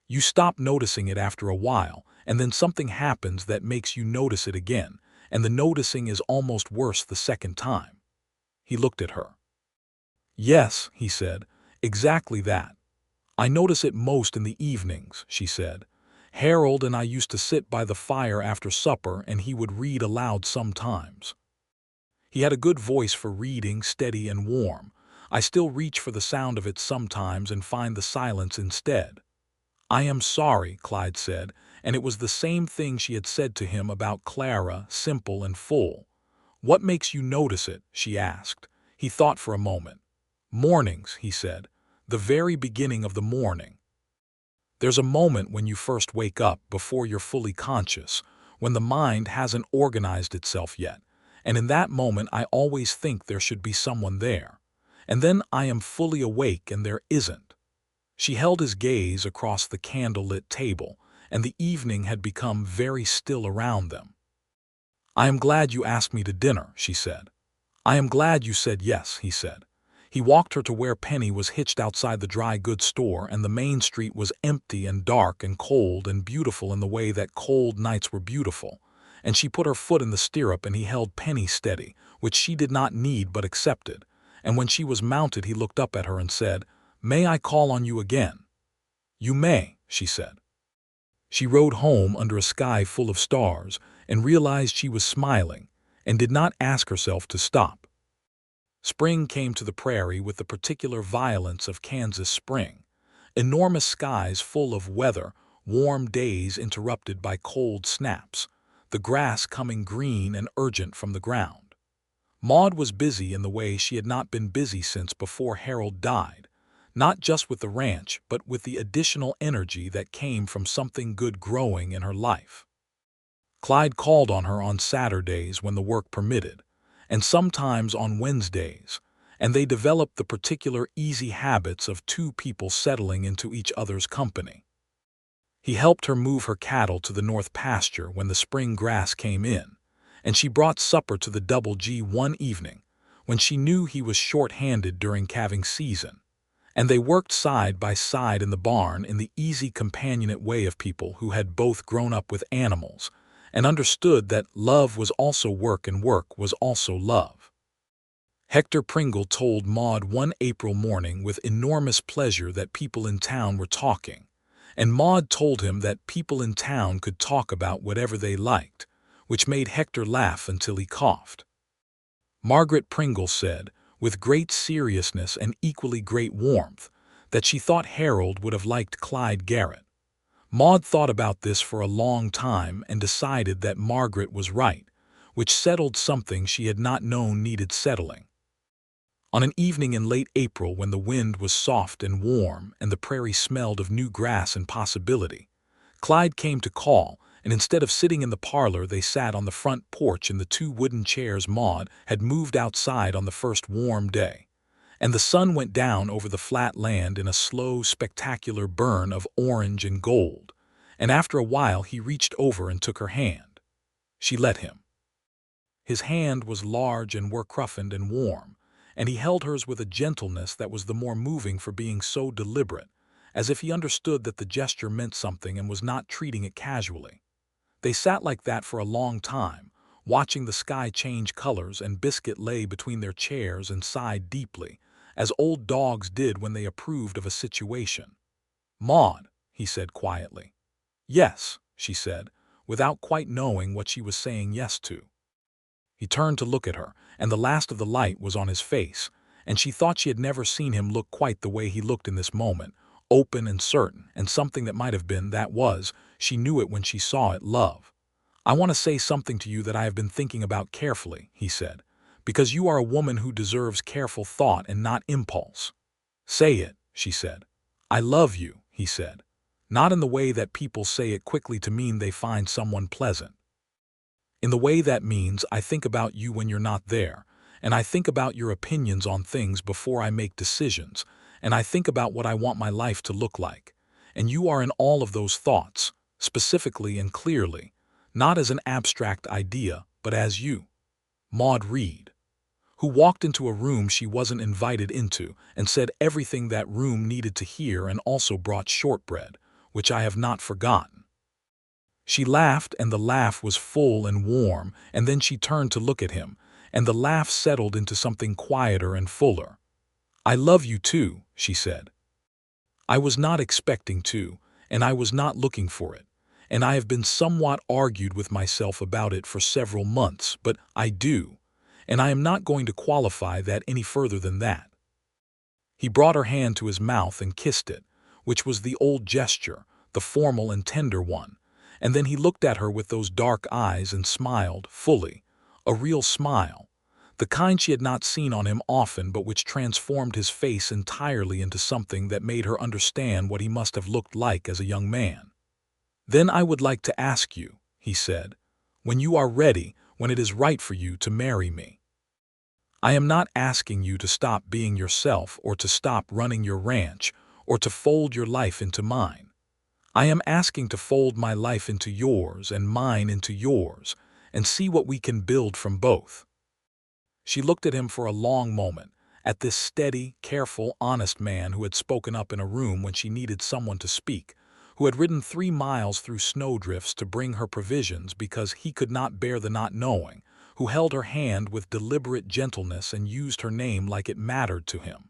Speaker 1: "You stop noticing it after a while, and then something happens that makes you notice it again, and the noticing is almost worse the second time." He looked at her. "Yes," he said, "exactly that. I notice it most in the evenings," she said. "Harold and I used to sit by the fire after supper and he would read aloud sometimes. He had a good voice for reading, steady and warm. I still reach for the sound of it sometimes and find the silence instead." "I am sorry," Clyde said, and it was the same thing she had said to him about Clara, simple and full. "What makes you notice it?" she asked. He thought for a moment. "Mornings," he said, "the very beginning of the morning. There's a moment when you first wake up before you're fully conscious, when the mind hasn't organized itself yet, and in that moment I always think there should be someone there. And then I am fully awake and there isn't." She held his gaze across the candle-lit table, and the evening had become very still around them. "I am glad you asked me to dinner," she said. "I am glad you said yes," he said. He walked her to where Penny was hitched outside the dry goods store, and the main street was empty and dark and cold and beautiful in the way that cold nights were beautiful. And she put her foot in the stirrup and he held Penny steady, which she did not need but accepted. And when she was mounted he looked up at her and said, "May I call on you again?" "You may," she said. She rode home under a sky full of stars and realized she was smiling, and did not ask herself to stop. Spring came to the prairie with the particular violence of Kansas spring. Enormous skies full of weather, warm days interrupted by cold snaps, the grass coming green and urgent from the ground. Maude was busy in the way she had not been busy since before Harold died, not just with the ranch, but with the additional energy that came from something good growing in her life. Clyde called on her on Saturdays when the work permitted, and sometimes on Wednesdays, and they developed the particular easy habits of two people settling into each other's company. He helped her move her cattle to the north pasture when the spring grass came in, and she brought supper to the Double G one evening when she knew he was short-handed during calving season, and they worked side by side in the barn in the easy companionate way of people who had both grown up with animals and understood that love was also work and work was also love. Hector Pringle told Maude one April morning with enormous pleasure that people in town were talking, and Maude told him that people in town could talk about whatever they liked, which made Hector laugh until he coughed. Margaret Pringle said, with great seriousness and equally great warmth, that she thought Harold would have liked Clyde Garrett. Maude thought about this for a long time and decided that Margaret was right, which settled something she had not known needed settling. On an evening in late April when the wind was soft and warm and the prairie smelled of new grass and possibility, Clyde came to call, and instead of sitting in the parlor they sat on the front porch in the two wooden chairs Maude had moved outside on the first warm day, and the sun went down over the flat land in a slow, spectacular burn of orange and gold, and after a while he reached over and took her hand. She let him. His hand was large and work-roughened and warm, and he held hers with a gentleness that was the more moving for being so deliberate, as if he understood that the gesture meant something and was not treating it casually. They sat like that for a long time, watching the sky change colors, and Biscuit lay between their chairs and sighed deeply, as old dogs did when they approved of a situation. "Maude," he said quietly. "Yes," she said, without quite knowing what she was saying yes to. He turned to look at her, and the last of the light was on his face, and she thought she had never seen him look quite the way he looked in this moment, open and certain, and something that might have been, that was, she knew it when she saw it, love. "I want to say something to you that I have been thinking about carefully," he said, "because you are a woman who deserves careful thought and not impulse." "Say it," she said. "I love you," he said, not in the way that people say it quickly to mean they find someone pleasant. In the way that means I think about you when you're not there, and I think about your opinions on things before I make decisions, and I think about what I want my life to look like. And you are in all of those thoughts, specifically and clearly, not as an abstract idea, but as you, Maude Reed, who walked into a room she wasn't invited into and said everything that room needed to hear, and also brought shortbread, which I have not forgotten. She laughed, and the laugh was full and warm, and then she turned to look at him, and the laugh settled into something quieter and fuller. "I love you too," she said. "I was not expecting to, and I was not looking for it, and I have been somewhat argued with myself about it for several months, but I do, and I am not going to qualify that any further than that." He brought her hand to his mouth and kissed it, which was the old gesture, the formal and tender one, and then he looked at her with those dark eyes and smiled, fully, a real smile, the kind she had not seen on him often, but which transformed his face entirely into something that made her understand what he must have looked like as a young man. "Then I would like to ask you," he said, "when you are ready, when it is right for you, to marry me. I am not asking you to stop being yourself, or to stop running your ranch, or to fold your life into mine. I am asking to fold my life into yours and mine into yours, and see what we can build from both." She looked at him for a long moment, at this steady, careful, honest man who had spoken up in a room when she needed someone to speak, who had ridden 3 miles through snowdrifts to bring her provisions because he could not bear the not knowing, who held her hand with deliberate gentleness and used her name like it mattered to him.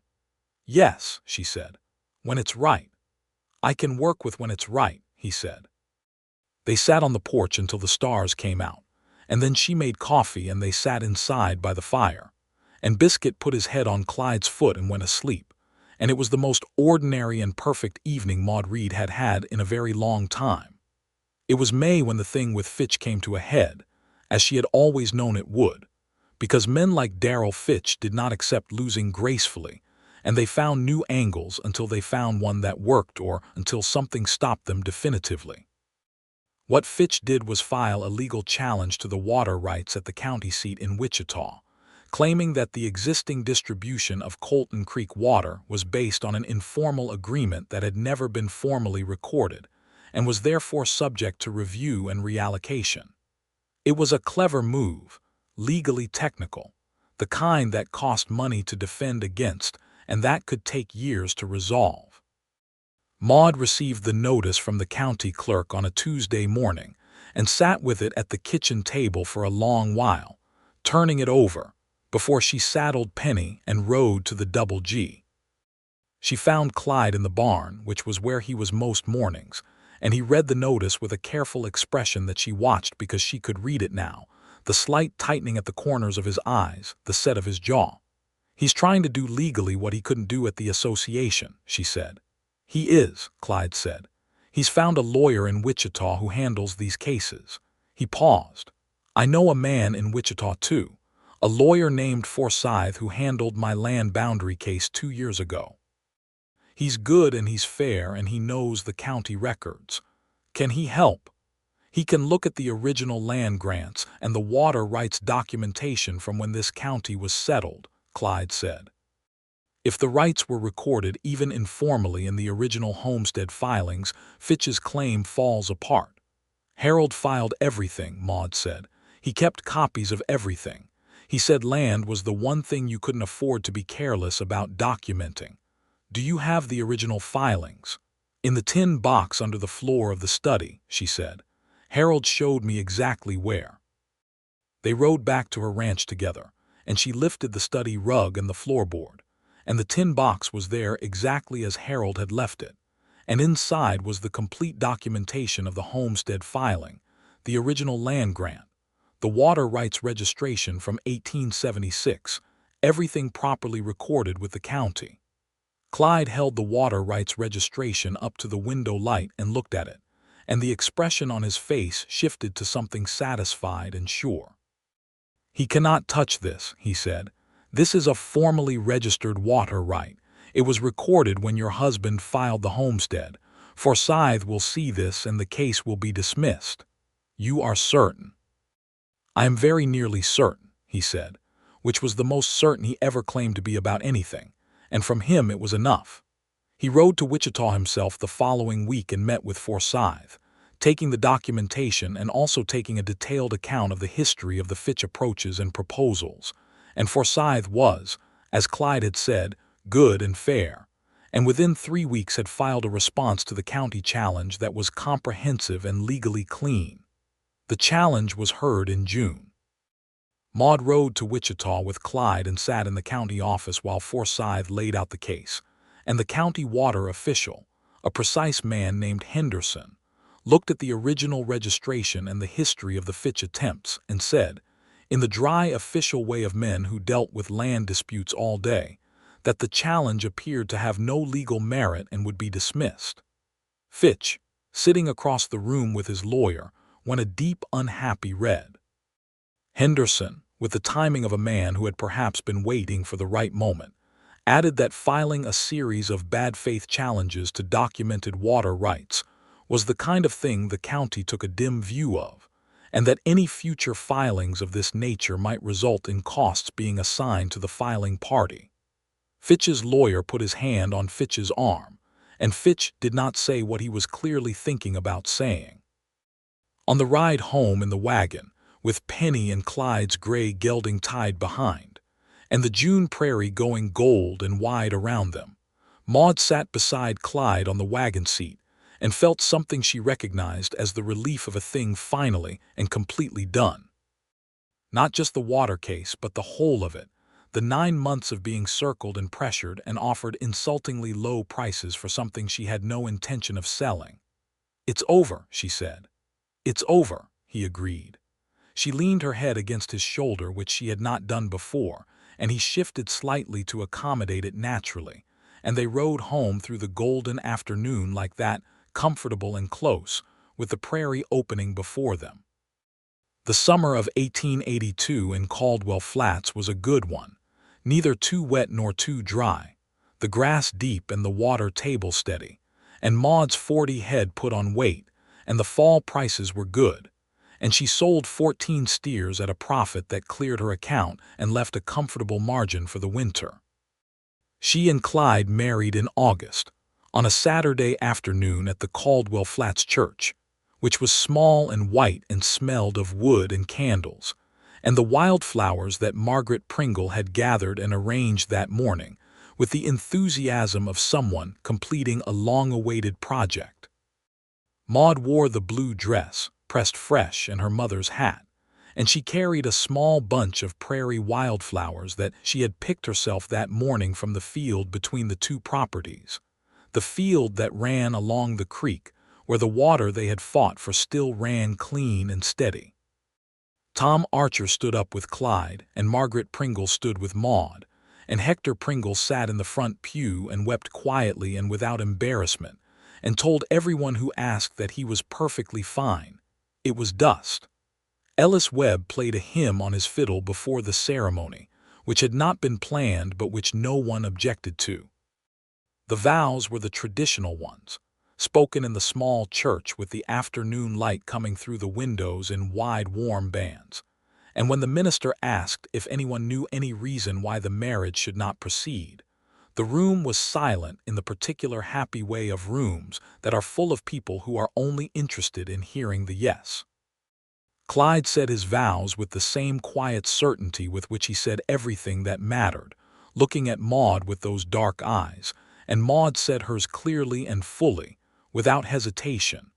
Speaker 1: "Yes," she said, "when it's right. I can work with when it's right," he said. They sat on the porch until the stars came out, and then she made coffee and they sat inside by the fire, and Biscuit put his head on Clyde's foot and went asleep, and it was the most ordinary and perfect evening Maude Reed had had in a very long time. It was May when the thing with Fitch came to a head, as she had always known it would, because men like Darrell Fitch did not accept losing gracefully, and they found new angles until they found one that worked, or until something stopped them definitively. What Fitch did was file a legal challenge to the water rights at the county seat in Wichita, claiming that the existing distribution of Colton Creek water was based on an informal agreement that had never been formally recorded, and was therefore subject to review and reallocation. It was a clever move, legally technical, the kind that cost money to defend against, and that could take years to resolve. Maude received the notice from the county clerk on a Tuesday morning and sat with it at the kitchen table for a long while, turning it over, before she saddled Penny and rode to the Double G. She found Clyde in the barn, which was where he was most mornings, and he read the notice with a careful expression that she watched because she could read it now, the slight tightening at the corners of his eyes, the set of his jaw. "He's trying to do legally what he couldn't do at the association," she said. "He is," Clyde said. "He's found a lawyer in Wichita who handles these cases." He paused. "I know a man in Wichita, too, a lawyer named Forsyth who handled my land boundary case 2 years ago. He's good and he's fair and he knows the county records. Can he help? He can look at the original land grants and the water rights documentation from when this county was settled," Clyde said. "If the rights were recorded even informally in the original homestead filings, Fitch's claim falls apart." "Harold filed everything," Maude said. "He kept copies of everything. He said land was the one thing you couldn't afford to be careless about documenting. Do you have the original filings? In the tin box under the floor of the study, she said. Harold showed me exactly where. They rode back to her ranch together, and she lifted the study rug and the floorboard, and the tin box was there exactly as Harold had left it, and inside was the complete documentation of the homestead filing, the original land grant, the water rights registration from 1876, everything properly recorded with the county. Clyde held the water rights registration up to the window light and looked at it, and the expression on his face shifted to something satisfied and sure. "He cannot touch this," he said. "This is a formally registered water right. It was recorded when your husband filed the homestead. Forsyth will see this and the case will be dismissed." "You are certain?" "I am very nearly certain," he said, which was the most certain he ever claimed to be about anything, and from him it was enough. He rode to Wichita himself the following week and met with Forsyth, taking the documentation and also taking a detailed account of the history of the Fitch approaches and proposals. And Forsyth was, as Clyde had said, good and fair, and within 3 weeks had filed a response to the county challenge that was comprehensive and legally clean. The challenge was heard in June. Maude rode to Wichita with Clyde and sat in the county office while Forsyth laid out the case, and the county water official, a precise man named Henderson, looked at the original registration and the history of the Fitch attempts and said, in the dry official way of men who dealt with land disputes all day, that the challenge appeared to have no legal merit and would be dismissed. Fitch, sitting across the room with his lawyer, went a deep, unhappy red. Henderson, with the timing of a man who had perhaps been waiting for the right moment, added that filing a series of bad faith challenges to documented water rights was the kind of thing the county took a dim view of, and that any future filings of this nature might result in costs being assigned to the filing party. Fitch's lawyer put his hand on Fitch's arm, and Fitch did not say what he was clearly thinking about saying. On the ride home in the wagon, with Penny and Clyde's gray gelding tied behind, and the June prairie going gold and wide around them, Maude sat beside Clyde on the wagon seat and felt something she recognized as the relief of a thing finally and completely done. Not just the water case, but the whole of it, the 9 months of being circled and pressured and offered insultingly low prices for something she had no intention of selling. "It's over," she said. "It's over," he agreed. She leaned her head against his shoulder, which she had not done before, and he shifted slightly to accommodate it naturally, and they rode home through the golden afternoon like that, comfortable and close, with the prairie opening before them. The summer of 1882 in Caldwell Flats was a good one, neither too wet nor too dry, the grass deep and the water table steady, and Maude's 40 head put on weight, and the fall prices were good, and she sold 14 steers at a profit that cleared her account and left a comfortable margin for the winter. She and Clyde married in August, on a Saturday afternoon at the Caldwell Flats Church, which was small and white and smelled of wood and candles, and the wildflowers that Margaret Pringle had gathered and arranged that morning, with the enthusiasm of someone completing a long-awaited project. Maude wore the blue dress, pressed fresh, and her mother's hat, and she carried a small bunch of prairie wildflowers that she had picked herself that morning from the field between the two properties, the field that ran along the creek, where the water they had fought for still ran clean and steady. Tom Archer stood up with Clyde, and Margaret Pringle stood with Maude, and Hector Pringle sat in the front pew and wept quietly and without embarrassment, and told everyone who asked that he was perfectly fine. It was dust. Ellis Webb played a hymn on his fiddle before the ceremony, which had not been planned but which no one objected to. The vows were the traditional ones, spoken in the small church with the afternoon light coming through the windows in wide warm bands, and when the minister asked if anyone knew any reason why the marriage should not proceed, the room was silent in the particular happy way of rooms that are full of people who are only interested in hearing the yes. Clyde said his vows with the same quiet certainty with which he said everything that mattered, looking at Maude with those dark eyes, and Maude said hers clearly and fully, without hesitation.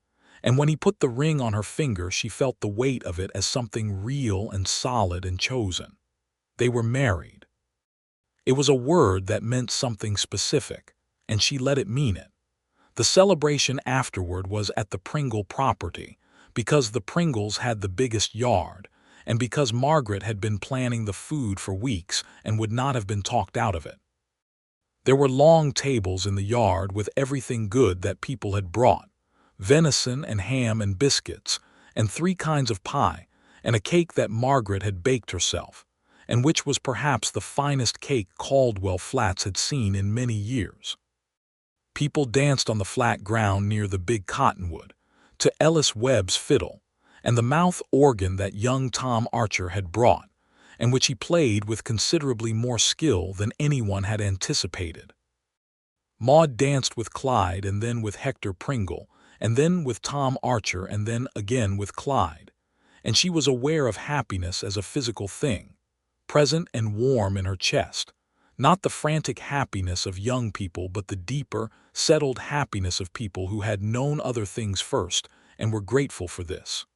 Speaker 1: And when he put the ring on her finger, she felt the weight of it as something real and solid and chosen. They were married. It was a word that meant something specific, and she let it mean it. The celebration afterward was at the Pringle property, because the Pringles had the biggest yard, and because Margaret had been planning the food for weeks and would not have been talked out of it. There were long tables in the yard with everything good that people had brought, venison and ham and biscuits, and 3 kinds of pie, and a cake that Margaret had baked herself, and which was perhaps the finest cake Caldwell Flats had seen in many years. People danced on the flat ground near the big cottonwood, to Ellis Webb's fiddle, and the mouth organ that young Tom Archer had brought, and which he played with considerably more skill than anyone had anticipated. Maude danced with Clyde and then with Hector Pringle, and then with Tom Archer and then again with Clyde, and she was aware of happiness as a physical thing, present and warm in her chest, not the frantic happiness of young people but the deeper, settled happiness of people who had known other things first and were grateful for this.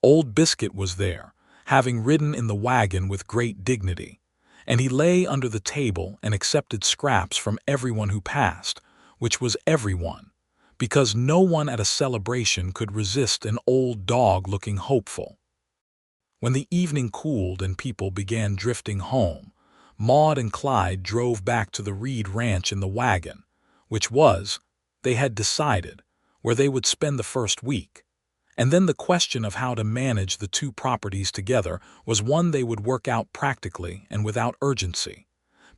Speaker 1: Old Biscuit was there, having ridden in the wagon with great dignity, and he lay under the table and accepted scraps from everyone who passed, which was everyone, because no one at a celebration could resist an old dog looking hopeful. When the evening cooled and people began drifting home, Maude and Clyde drove back to the Reed ranch in the wagon, which was, they had decided, where they would spend the first week. And then the question of how to manage the 2 properties together was one they would work out practically and without urgency,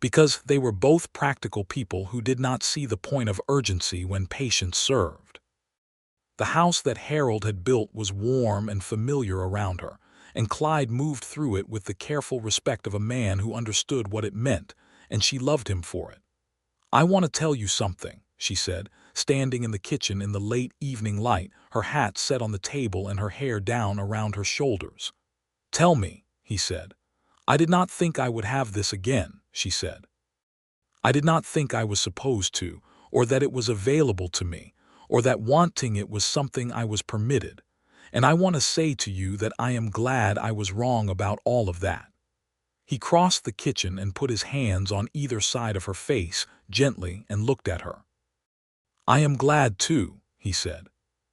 Speaker 1: because they were both practical people who did not see the point of urgency when patience served. The house that Harold had built was warm and familiar around her, and Clyde moved through it with the careful respect of a man who understood what it meant, and she loved him for it. "I want to tell you something," she said, standing in the kitchen in the late evening light, her hat set on the table and her hair down around her shoulders. "Tell me," he said. "I did not think I would have this again," she said. "I did not think I was supposed to, or that it was available to me, or that wanting it was something I was permitted. And I want to say to you that I am glad I was wrong about all of that." He crossed the kitchen and put his hands on either side of her face, gently, and looked at her. "I am glad, too," he said.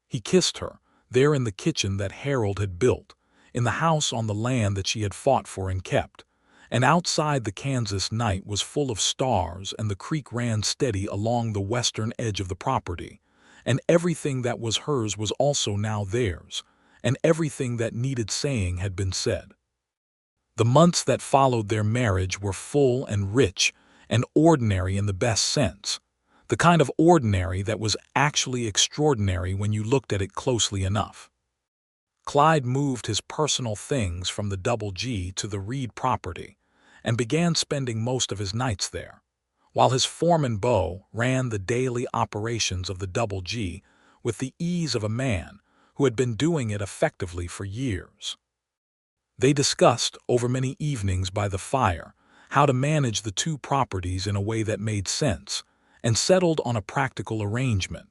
Speaker 1: He kissed her, there in the kitchen that Harold had built, in the house on the land that she had fought for and kept, and outside the Kansas night was full of stars and the creek ran steady along the western edge of the property, and everything that was hers was also now theirs, and everything that needed saying had been said. The months that followed their marriage were full and rich and ordinary in the best sense, the kind of ordinary that was actually extraordinary when you looked at it closely enough. Clyde moved his personal things from the Double G to the Reed property and began spending most of his nights there, while his foreman Beau ran the daily operations of the Double G with the ease of a man who had been doing it effectively for years. They discussed, over many evenings by the fire, how to manage the 2 properties in a way that made sense, and settled on a practical arrangement.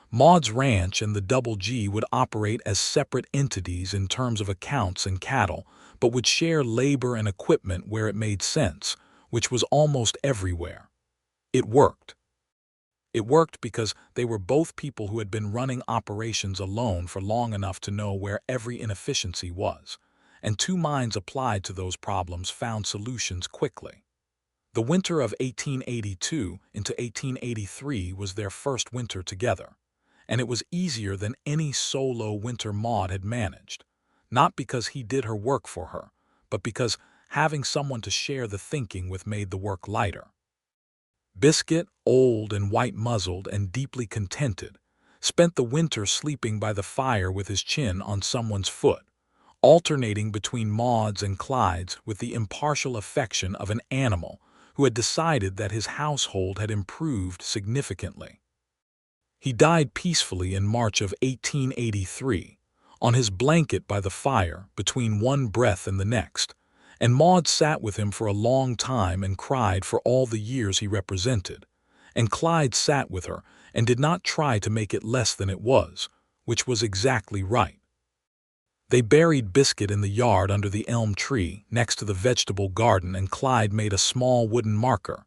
Speaker 1: Maude's ranch and the Double G would operate as separate entities in terms of accounts and cattle, but would share labor and equipment where it made sense, which was almost everywhere. It worked. It worked because they were both people who had been running operations alone for long enough to know where every inefficiency was, and 2 minds applied to those problems found solutions quickly. The winter of 1882 into 1883 was their first winter together, and it was easier than any solo winter Maude had managed, not because he did her work for her, but because having someone to share the thinking with made the work lighter. Biscuit, old and white-muzzled and deeply contented, spent the winter sleeping by the fire with his chin on someone's foot, alternating between Maude's and Clyde's with the impartial affection of an animal who had decided that his household had improved significantly. He died peacefully in March of 1883, on his blanket by the fire, between one breath and the next, and Maude sat with him for a long time and cried for all the years he represented, and Clyde sat with her and did not try to make it less than it was, which was exactly right. They buried Biscuit in the yard under the elm tree next to the vegetable garden, and Clyde made a small wooden marker,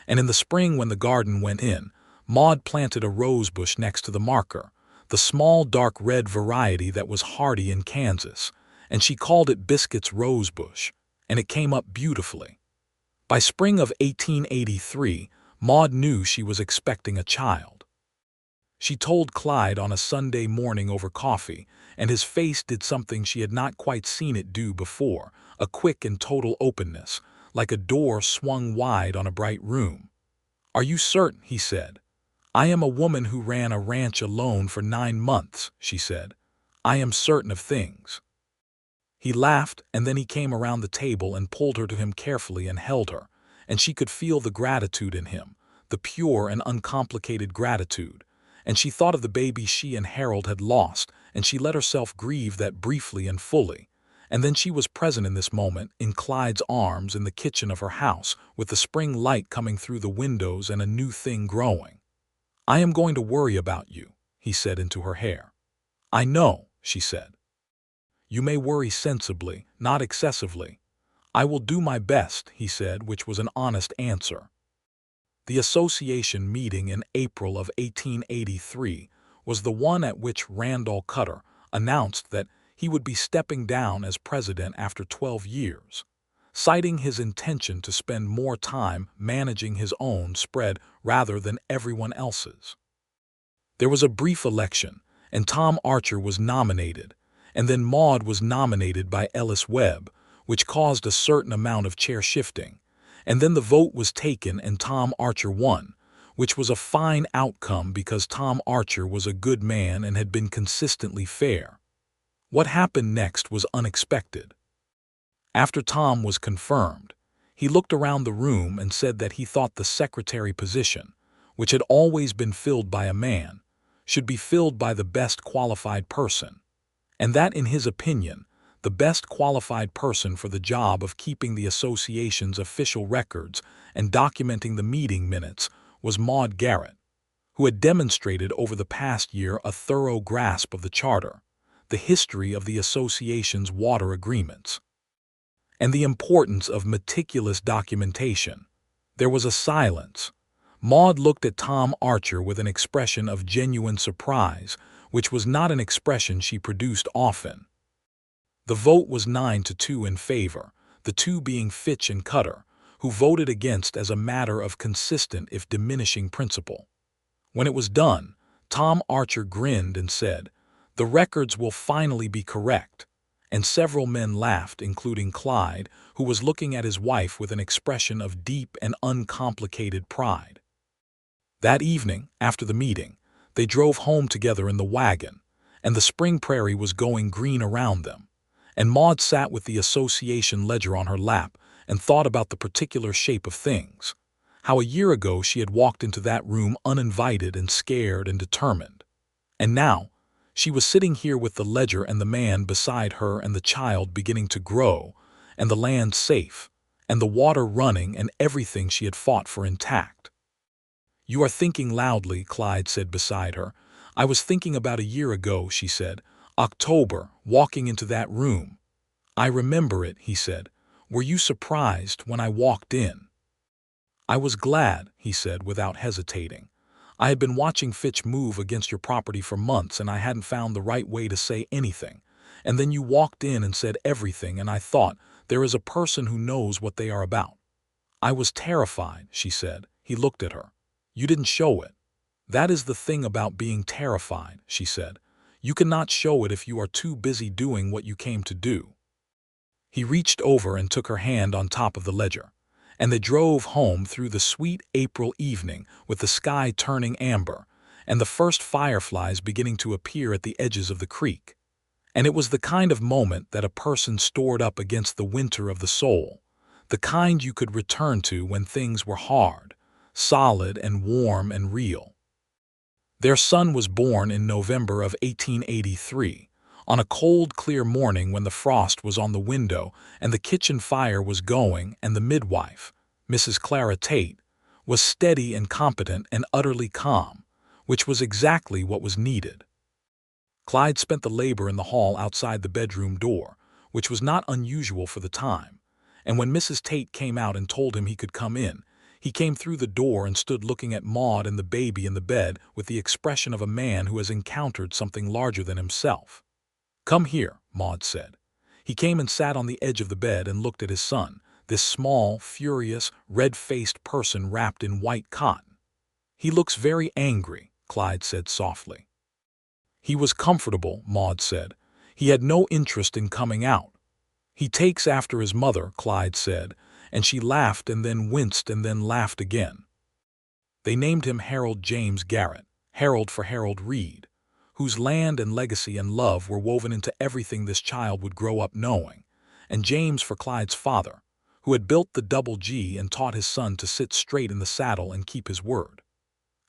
Speaker 1: and in the spring when the garden went in, Maude planted a rosebush next to the marker, the small dark red variety that was hardy in Kansas, and she called it Biscuit's rosebush, and it came up beautifully. By spring of 1883, Maude knew she was expecting a child. She told Clyde on a Sunday morning over coffee, and his face did something she had not quite seen it do before, a quick and total openness, like a door swung wide on a bright room. "Are you certain?" he said. "I am a woman who ran a ranch alone for 9 months," she said. "I am certain of things." He laughed, and then he came around the table and pulled her to him carefully and held her, and she could feel the gratitude in him, the pure and uncomplicated gratitude, and she thought of the baby she and Harold had lost, and she let herself grieve that briefly and fully, and then she was present in this moment, in Clyde's arms in the kitchen of her house, with the spring light coming through the windows and a new thing growing. "I am going to worry about you," he said into her hair. "I know," she said. "You may worry sensibly, not excessively." "I will do my best," he said, which was an honest answer. The association meeting in April of 1883 was the one at which Randall Cutter announced that he would be stepping down as president after 12 years, citing his intention to spend more time managing his own spread rather than everyone else's. There was a brief election, and Tom Archer was nominated, and then Maude was nominated by Ellis Webb, which caused a certain amount of chair shifting, and then the vote was taken and Tom Archer won, which was a fine outcome because Tom Archer was a good man and had been consistently fair. What happened next was unexpected. After Tom was confirmed, he looked around the room and said that he thought the secretary position, which had always been filled by a man, should be filled by the best qualified person, and that, in his opinion, the best qualified person for the job of keeping the association's official records and documenting the meeting minutes was Maude Garrett, who had demonstrated over the past year a thorough grasp of the charter, the history of the association's water agreements, and the importance of meticulous documentation. There was a silence. Maude looked at Tom Archer with an expression of genuine surprise, which was not an expression she produced often. The vote was 9-2 in favor, the two being Fitch and Cutter, who voted against as a matter of consistent if diminishing principle. When it was done, Tom Archer grinned and said, "The records will finally be correct," and several men laughed, including Clyde, who was looking at his wife with an expression of deep and uncomplicated pride. That evening, after the meeting, they drove home together in the wagon, and the spring prairie was going green around them, and Maude sat with the association ledger on her lap and thought about the particular shape of things, how a year ago she had walked into that room uninvited and scared and determined, and now she was sitting here with the ledger and the man beside her and the child beginning to grow, and the land safe, and the water running and everything she had fought for intact. "You are thinking loudly," Clyde said beside her. "I was thinking about a year ago," she said. "October, walking into that room." "I remember it," he said. "Were you surprised when I walked in?" "I was glad," he said without hesitating. "I had been watching Fitch move against your property for months, and I hadn't found the right way to say anything. And then you walked in and said everything, and I thought, there is a person who knows what they are about." "I was terrified," she said. He looked at her. "You didn't show it." "That is the thing about being terrified," she said. "You cannot show it if you are too busy doing what you came to do." He reached over and took her hand on top of the ledger, and they drove home through the sweet April evening with the sky turning amber and the first fireflies beginning to appear at the edges of the creek. And it was the kind of moment that a person stored up against the winter of the soul, the kind you could return to when things were hard, solid and warm and real. Their son was born in November of 1883, On a cold, clear morning when the frost was on the window and the kitchen fire was going and the midwife, Mrs. Clara Tate, was steady and competent and utterly calm, which was exactly what was needed. Clyde spent the labor in the hall outside the bedroom door, which was not unusual for the time, and when Mrs. Tate came out and told him he could come in, he came through the door and stood looking at Maude and the baby in the bed with the expression of a man who has encountered something larger than himself. "Come here," Maude said. He came and sat on the edge of the bed and looked at his son, this small, furious, red-faced person wrapped in white cotton. "He looks very angry," Clyde said softly. "He was comfortable," Maude said. "He had no interest in coming out." "He takes after his mother," Clyde said, and she laughed and then winced and then laughed again. They named him Harold James Garrett, Harold for Harold Reed, whose land and legacy and love were woven into everything this child would grow up knowing, and James for Clyde's father, who had built the double G and taught his son to sit straight in the saddle and keep his word.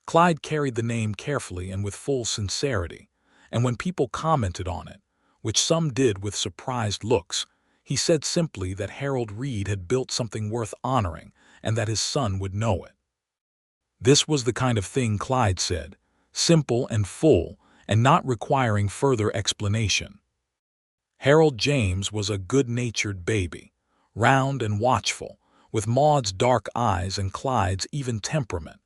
Speaker 1: Clyde carried the name carefully and with full sincerity, and when people commented on it, which some did with surprised looks, he said simply that Harold Reed had built something worth honoring and that his son would know it. This was the kind of thing, Clyde said, simple and full and not requiring further explanation. Harold James was a good-natured baby, round and watchful, with Maude's dark eyes and Clyde's even temperament,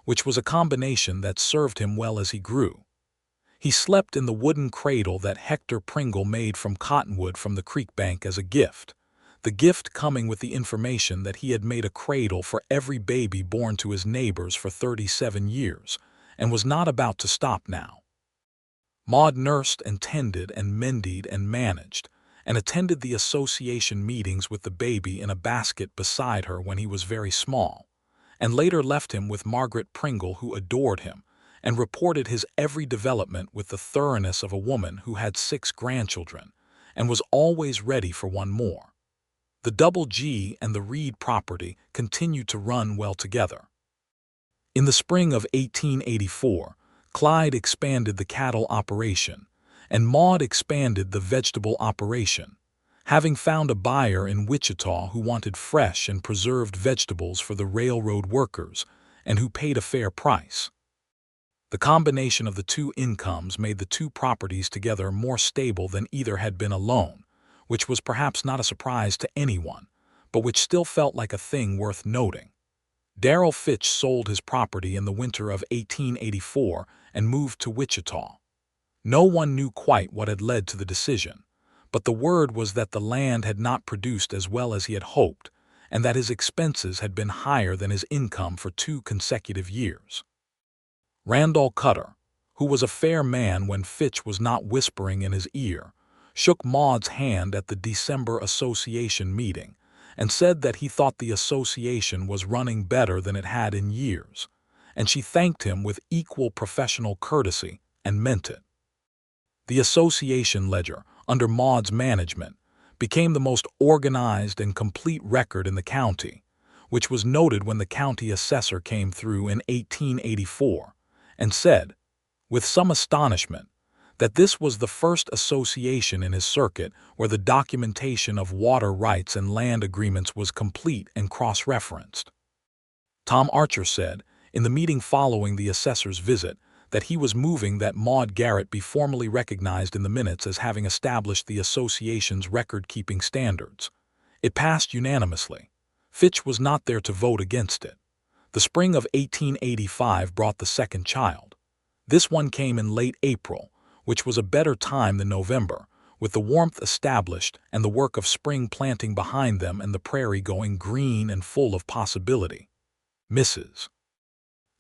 Speaker 1: which was a combination that served him well as he grew. He slept in the wooden cradle that Hector Pringle made from cottonwood from the creek bank as a gift, the gift coming with the information that he had made a cradle for every baby born to his neighbors for 37 years, and was not about to stop now. Maude nursed and tended and mended and managed, and attended the association meetings with the baby in a basket beside her when he was very small, and later left him with Margaret Pringle, who adored him, and reported his every development with the thoroughness of a woman who had 6 grandchildren, and was always ready for one more. The double G and the Reed property continued to run well together. In the spring of 1884, Clyde expanded the cattle operation, and Maude expanded the vegetable operation, having found a buyer in Wichita who wanted fresh and preserved vegetables for the railroad workers and who paid a fair price. The combination of the two incomes made the two properties together more stable than either had been alone, which was perhaps not a surprise to anyone, but which still felt like a thing worth noting. Darrell Fitch sold his property in the winter of 1884 and moved to Wichita. No one knew quite what had led to the decision, but the word was that the land had not produced as well as he had hoped, and that his expenses had been higher than his income for 2 consecutive years. Randall Cutter, who was a fair man when Fitch was not whispering in his ear, shook Maude's hand at the December association meeting and said that he thought the association was running better than it had in years, and she thanked him with equal professional courtesy and meant it. The association ledger, under Maude's management, became the most organized and complete record in the county, which was noted when the county assessor came through in 1884 and said, with some astonishment, that this was the first association in his circuit where the documentation of water rights and land agreements was complete and cross-referenced. Tom Archer said, in the meeting following the assessor's visit, that he was moving that Maude Garrett be formally recognized in the minutes as having established the association's record-keeping standards. It passed unanimously. Fitch was not there to vote against it. The spring of 1885 brought the second child. This one came in late April, which was a better time than November, with the warmth established and the work of spring planting behind them and the prairie going green and full of possibility. Mrs.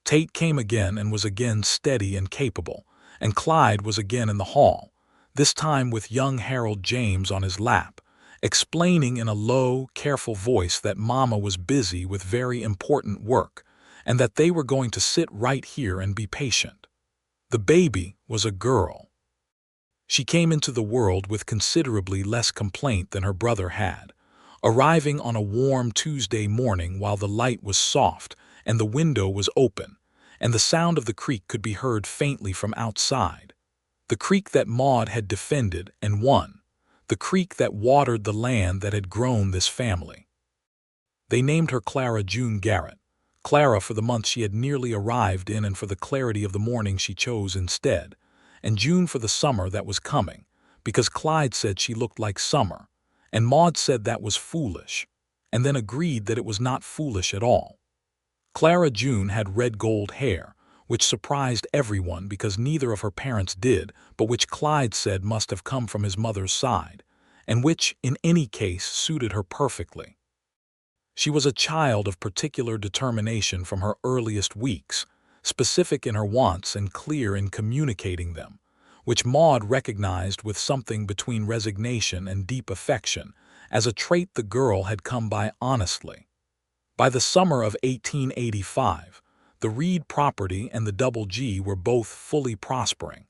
Speaker 1: Tate came again and was again steady and capable, and Clyde was again in the hall, this time with young Harold James on his lap, explaining in a low, careful voice that Mama was busy with very important work and that they were going to sit right here and be patient. The baby was a girl. She came into the world with considerably less complaint than her brother had, arriving on a warm Tuesday morning while the light was soft and the window was open, and the sound of the creek could be heard faintly from outside. The creek that Maude had defended and won. The creek that watered the land that had grown this family. They named her Clara June Garrett. Clara for the month she had nearly arrived in and for the clarity of the morning she chose instead, and June for the summer that was coming, because Clyde said she looked like summer, and Maude said that was foolish, and then agreed that it was not foolish at all. Clara June had red gold hair, which surprised everyone because neither of her parents did, but which Clyde said must have come from his mother's side, and which, in any case, suited her perfectly. She was a child of particular determination from her earliest weeks, specific in her wants and clear in communicating them, which Maude recognized with something between resignation and deep affection, as a trait the girl had come by honestly. By the summer of 1885, the Reed property and the Double G were both fully prospering.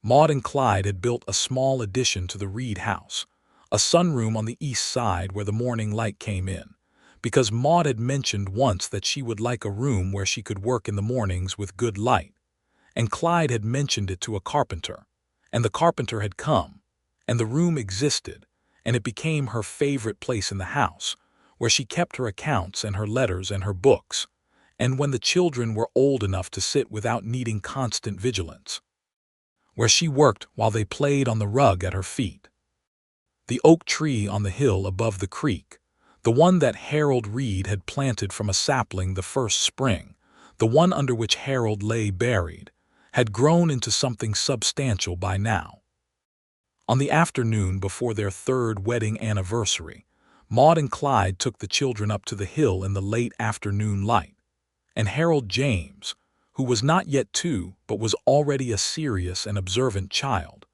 Speaker 1: Maude and Clyde had built a small addition to the Reed house, a sunroom on the east side where the morning light came in, because Maude had mentioned once that she would like a room where she could work in the mornings with good light, and Clyde had mentioned it to a carpenter, and the carpenter had come, and the room existed, and it became her favorite place in the house, where she kept her accounts and her letters and her books, and when the children were old enough to sit without needing constant vigilance, where she worked while they played on the rug at her feet. The oak tree on the hill above the creek, the one that Harold Reed had planted from a sapling the first spring, the one under which Harold lay buried, had grown into something substantial by now. On the afternoon before their third wedding anniversary, Maude and Clyde took the children up to the hill in the late afternoon light, and Harold James, who was not yet 2 but was already a serious and observant child,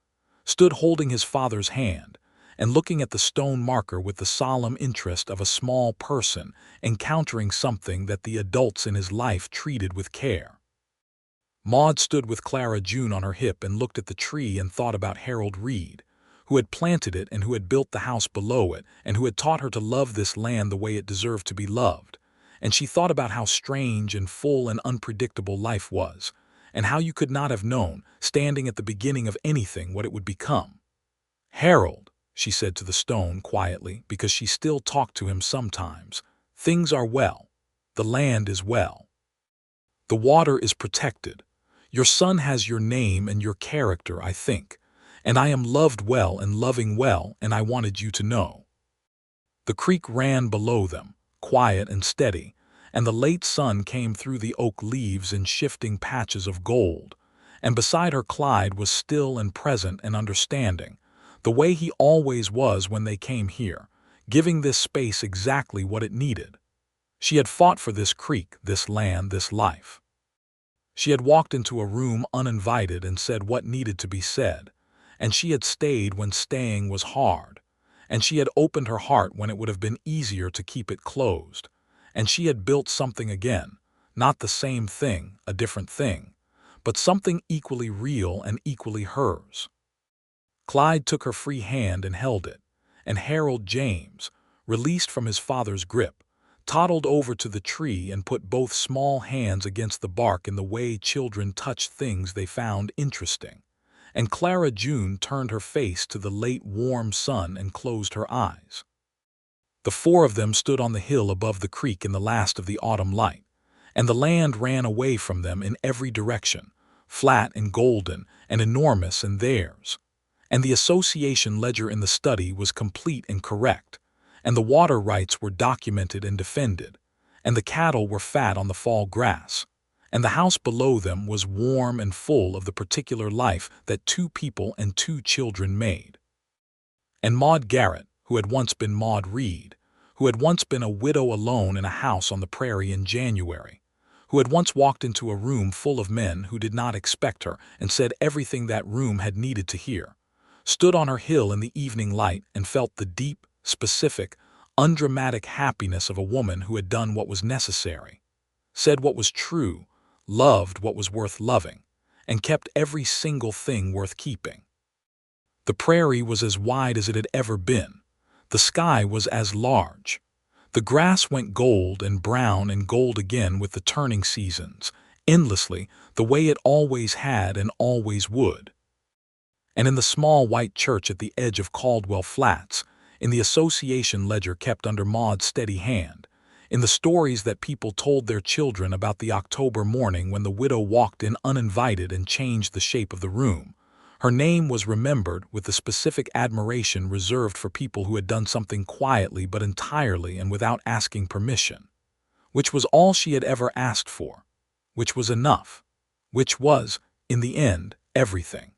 Speaker 1: stood holding his father's hand and looking at the stone marker with the solemn interest of a small person encountering something that the adults in his life treated with care. Maude stood with Clara June on her hip and looked at the tree and thought about Harold Reed, who had planted it and who had built the house below it and who had taught her to love this land the way it deserved to be loved. And she thought about how strange and full and unpredictable life was, and how you could not have known, standing at the beginning of anything, what it would become. "Harold," she said to the stone quietly, because she still talked to him sometimes, "things are well. The land is well. The water is protected. Your son has your name and your character, I think, and I am loved well and loving well, and I wanted you to know." The creek ran below them, quiet and steady, and the late sun came through the oak leaves in shifting patches of gold, and beside her Clyde was still and present and understanding, the way he always was when they came here, giving this space exactly what it needed. She had fought for this creek, this land, this life. She had walked into a room uninvited and said what needed to be said, and she had stayed when staying was hard, and she had opened her heart when it would have been easier to keep it closed, and she had built something again, not the same thing, a different thing, but something equally real and equally hers. Clyde took her free hand and held it, and Harold James, released from his father's grip, toddled over to the tree and put both small hands against the bark in the way children touch things they found interesting, and Clara June turned her face to the late warm sun and closed her eyes. The 4 of them stood on the hill above the creek in the last of the autumn light, and the land ran away from them in every direction, flat and golden and enormous in theirs, and the association ledger in the study was complete and correct, and the water rights were documented and defended, and the cattle were fat on the fall grass, and the house below them was warm and full of the particular life that 2 people and 2 children made. And Maude Garrett, who had once been Maude Reed, who had once been a widow alone in a house on the prairie in January, who had once walked into a room full of men who did not expect her and said everything that room had needed to hear, stood on her hill in the evening light and felt the deep, specific, undramatic happiness of a woman who had done what was necessary, said what was true, loved what was worth loving, and kept every single thing worth keeping. The prairie was as wide as it had ever been. The sky was as large. The grass went gold and brown and gold again with the turning seasons, endlessly, the way it always had and always would. And in the small white church at the edge of Caldwell Flats, in the association ledger kept under Maude's steady hand, in the stories that people told their children about the October morning when the widow walked in uninvited and changed the shape of the room, her name was remembered with the specific admiration reserved for people who had done something quietly but entirely and without asking permission, which was all she had ever asked for, which was enough, which was, in the end, everything.